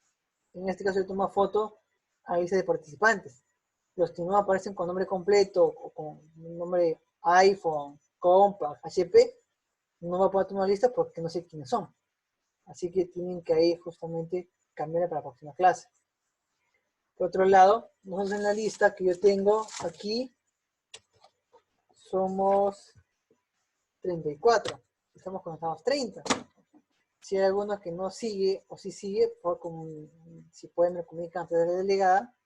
En este caso yo tomo foto a lista de participantes. Los que no aparecen con nombre completo o con nombre iPhone, Compact, HP, no va a poder tomar lista porque no sé quiénes son. Así que tienen que ahí justamente cambiar para la próxima clase. Por otro lado, nosotros en la lista que yo tengo aquí somos 34. Estamos cuando estamos 30. Si hay alguno que no sigue o si sigue, si pueden me comunican a través de la delegada,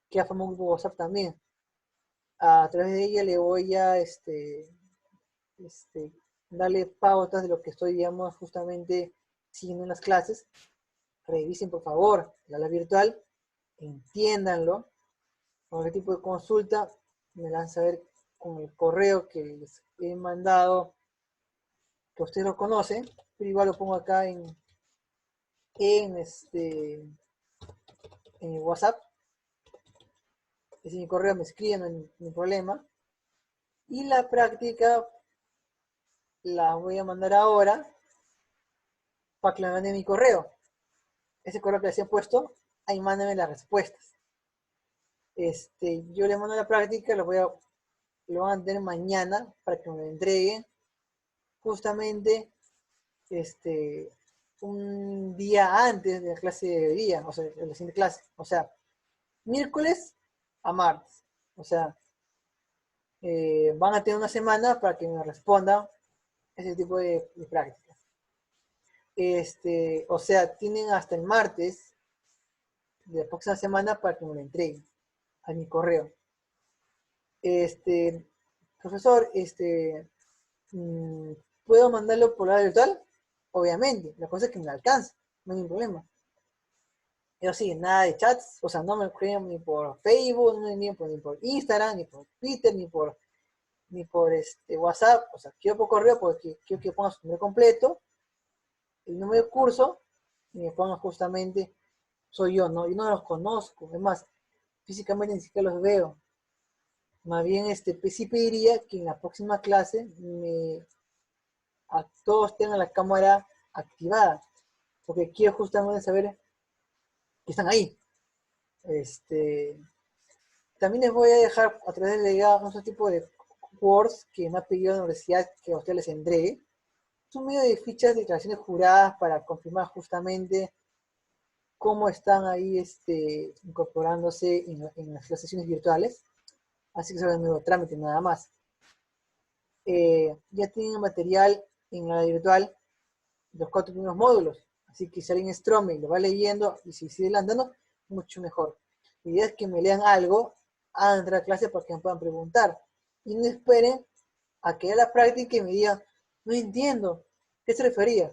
que ya formó un grupo WhatsApp también. A través de ella le voy a darle pautas de lo que estoy, digamos, justamente siguiendo en las clases. Revisen por favor la aula virtual, entiéndanlo, cualquier tipo de consulta, me la van a saber con el correo que les he mandado, que ustedes lo conocen, pero igual lo pongo acá en, en el WhatsApp. Es mi correo, me escriben, no hay ningún problema. Y la práctica la voy a mandar ahora para que la manden mi correo. Ese correo que les he puesto, ahí mándenme las respuestas. Yo les mando la práctica, lo van a tener mañana para que me lo entreguen justamente un día antes de la clase de día, o sea, de la siguiente clase. O sea, miércoles a martes. O sea, van a tener una semana para que me respondan ese tipo de prácticas. O sea, tienen hasta el martes de la próxima semana para que me lo entreguen a mi correo. Profesor, ¿puedo mandarlo por la virtual? Obviamente, la cosa es que me alcanza, no hay ningún problema. Eso sí, nada de chats, o sea, no me escriben ni por Facebook, ni por Instagram, ni por Twitter, ni por WhatsApp, o sea, quiero por correo porque quiero que pongan su nombre completo, el número de curso, y me pongan justamente, soy yo, ¿no? Yo no los conozco, es más, físicamente ni siquiera los veo. Más bien, sí pediría que en la próxima clase a todos tengan la cámara activada, porque quiero justamente saber que están ahí. También les voy a dejar a través del legado otro tipo de Words que me ha pedido la universidad que a ustedes les entregue. Es un medio de fichas de declaraciones juradas para confirmar justamente cómo están ahí incorporándose en las sesiones virtuales. Así que es un nuevo trámite nada más. Ya tienen material en la virtual los 4 primeros módulos. Así que si alguien es Trome y lo va leyendo y si sigue andando, mucho mejor. La idea es que me lean algo antes de la clase para que me puedan preguntar. Y no esperen a que haya la práctica y me digan, no entiendo, ¿qué se refería?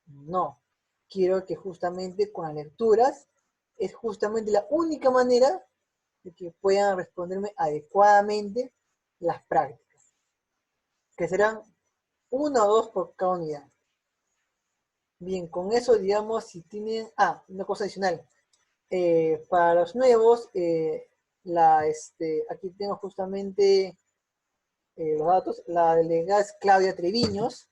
No, quiero que justamente con las lecturas es justamente la única manera de que puedan responderme adecuadamente las prácticas, que serán 1 o 2 por cada unidad. Bien, con eso, digamos, si tienen... una cosa adicional. Para los nuevos, aquí tengo justamente los datos. La delegada es Claudia Treviños.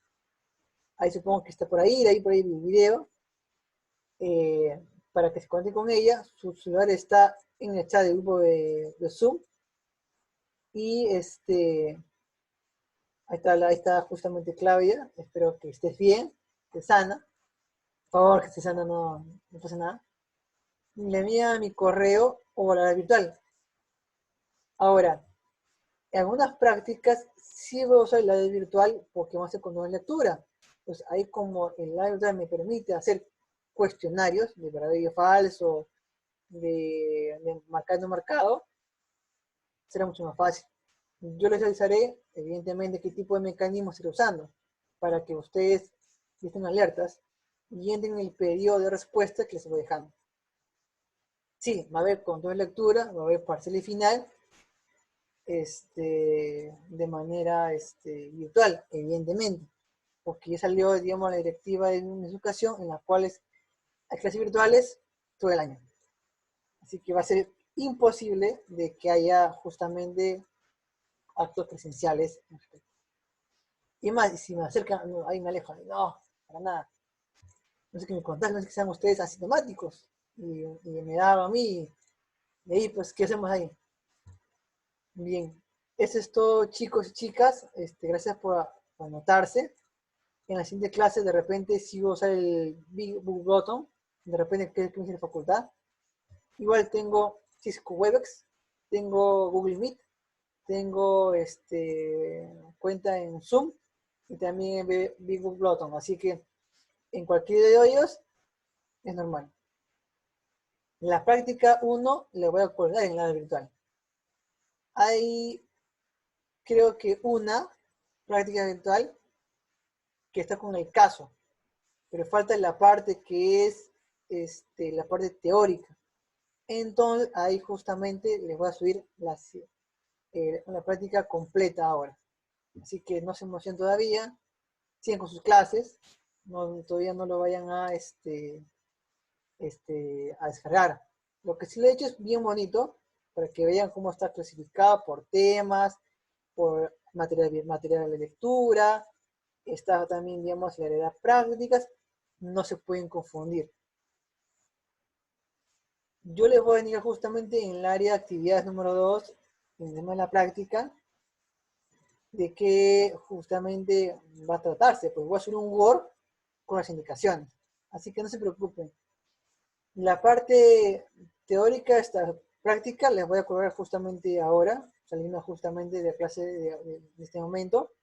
Ahí supongo que está por ahí el video. Para que se conecte con ella. Su celular está en el chat del grupo de Zoom. Y ahí está justamente Claudia. Espero que estés bien, que sana. Por favor, que estés sana, no pasa nada. Le envía mi correo o la virtual. Ahora, en algunas prácticas sí voy a usar el lado virtual porque más se conoce lectura. Pues ahí como el lado virtual me permite hacer cuestionarios de verdadero y falso, de marcado no marcado, será mucho más fácil. Yo les avisaré, evidentemente, qué tipo de mecanismo estoy usando para que ustedes estén alertas y entren en el periodo de respuesta que les voy dejando. Sí, va a haber control de lectura, va a haber parcial y final, de manera virtual, evidentemente, porque ya salió, digamos, la directiva de educación en la cual hay clases virtuales todo el año. Así que va a ser imposible de que haya justamente actos presenciales. Y más, si me acercan, no, ahí me alejo, no, para nada. No sé qué me contás, no sé que sean ustedes asintomáticos. Y me da a mí, y ahí, pues, ¿qué hacemos ahí? Bien, eso es todo, chicos y chicas. Gracias por anotarse. En la siguiente clase, de repente, si voy a usar el Big Book Button, de repente, que es la facultad. Igual tengo Cisco Webex, tengo Google Meet, tengo cuenta en Zoom y también en Big Book Button. Así que en cualquiera de ellos es normal. En la práctica 1 le voy a colgar en la virtual. Hay, creo que una práctica virtual que está con el caso, pero falta la parte que es la parte teórica. Entonces, ahí justamente les voy a subir una práctica completa ahora. Así que no se emocionen todavía, sigan con sus clases, todavía no lo vayan a descargar. Lo que sí le he hecho es bien bonito, para que vean cómo está clasificado por temas, por material de lectura, está también, digamos, la área de prácticas, no se pueden confundir. Yo les voy a venir justamente en el área de actividades número 2, en el tema de la práctica, de qué justamente va a tratarse. Pues voy a hacer un Word con las indicaciones. Así que no se preocupen. La parte teórica, esta práctica, les voy a colocar justamente ahora, saliendo justamente de la clase de este momento,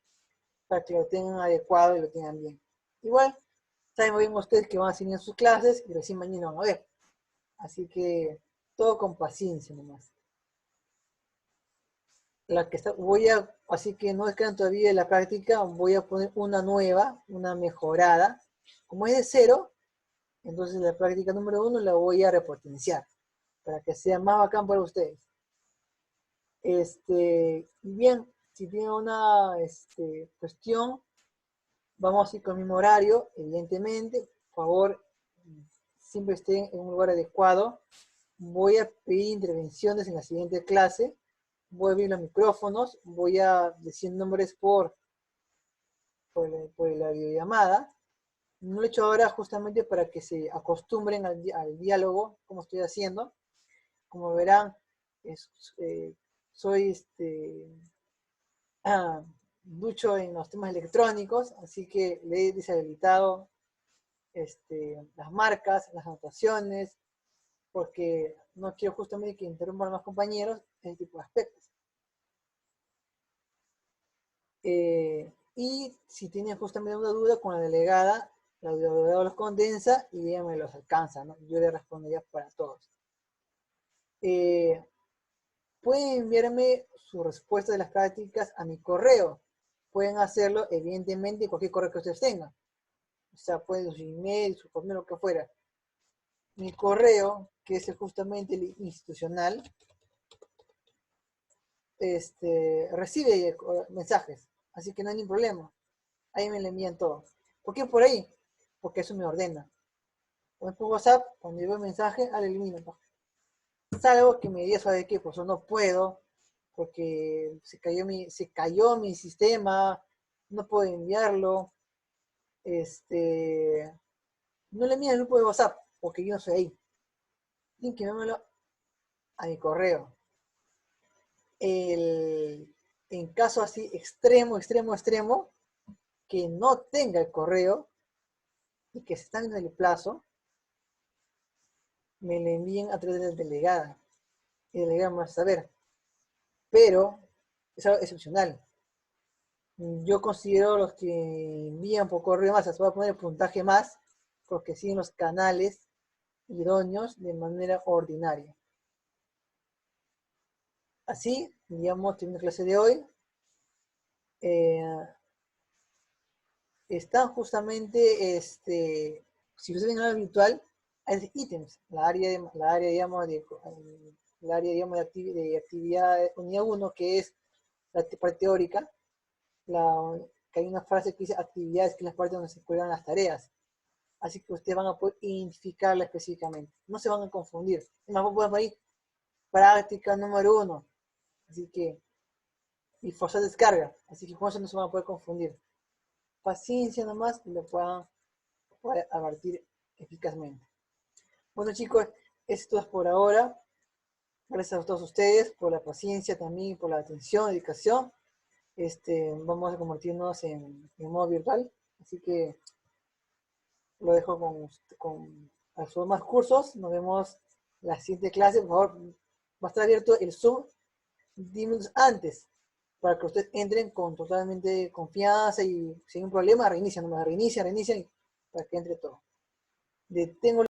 para que lo tengan adecuado y lo tengan bien. Igual, saben bien ustedes que van a seguir sus clases y recién mañana van a ver. Así que todo con paciencia nomás. Así que no descargan todavía de la práctica, voy a poner una nueva, una mejorada. Como es de 0, entonces la práctica número 1 la voy a repotenciar para que sea más bacán para ustedes. Bien, si tienen una cuestión, vamos a ir con el mismo horario, evidentemente. Por favor, siempre estén en un lugar adecuado. Voy a pedir intervenciones en la siguiente clase. Voy a abrir los micrófonos, voy a decir nombres por la videollamada. No lo he hecho ahora justamente para que se acostumbren al diálogo, como estoy haciendo. Como verán, soy ducho en los temas electrónicos, así que le he deshabilitado las marcas, las anotaciones, porque no quiero justamente que interrumpan a los compañeros en ese tipo de aspectos. Y si tienen justamente una duda con la delegada los condensa y ella me los alcanza, ¿no? Yo le respondería para todos. Pueden enviarme su respuesta de las prácticas a mi correo. Pueden hacerlo, evidentemente, en cualquier correo que ustedes tengan. O sea, pueden su email, su correo, lo que fuera. Mi correo, que es justamente el institucional, recibe mensajes. Así que no hay ningún problema. Ahí me lo envían todo. ¿Por qué por ahí? Porque eso me ordena. Por WhatsApp, cuando yo veo el mensaje, lo elimino. Salvo que me diga, ¿sabe qué? Pues yo no puedo, porque se cayó mi sistema, no puedo enviarlo. No le envíen el grupo de WhatsApp, porque yo no soy ahí. Tienen que enviármelo a mi correo. En caso así extremo, que no tenga el correo y que se está en el plazo, me lo envíen a través de la delegada. Y la delegada me va a saber. Pero es algo excepcional. Yo considero los que envían por correo más, se va a poner el puntaje más, porque siguen los canales idóneos de manera ordinaria. Así, digamos, teniendo clase de hoy, están justamente, si ustedes ven en la virtual, hay ítems, digamos, de actividad unidad 1, que es la parte teórica, que hay una frase que dice actividades, que es la parte donde se cuelgan las tareas. Así que ustedes van a poder identificarla específicamente. No se van a confundir. Es más, podemos ir práctica número 1. Así que, y forzar descarga. Así que con eso no se van a poder confundir. Paciencia nomás y lo puedan abatir eficazmente. Bueno chicos, esto es por ahora. Gracias a todos ustedes por la paciencia también, por la atención, dedicación. Vamos a convertirnos en modo virtual. Así que lo dejo con los más cursos. Nos vemos la siguiente clase. Por favor, va a estar abierto el Zoom 10 minutos antes para que ustedes entren con totalmente confianza y sin un problema, reinicia, para que entre todo. Detengo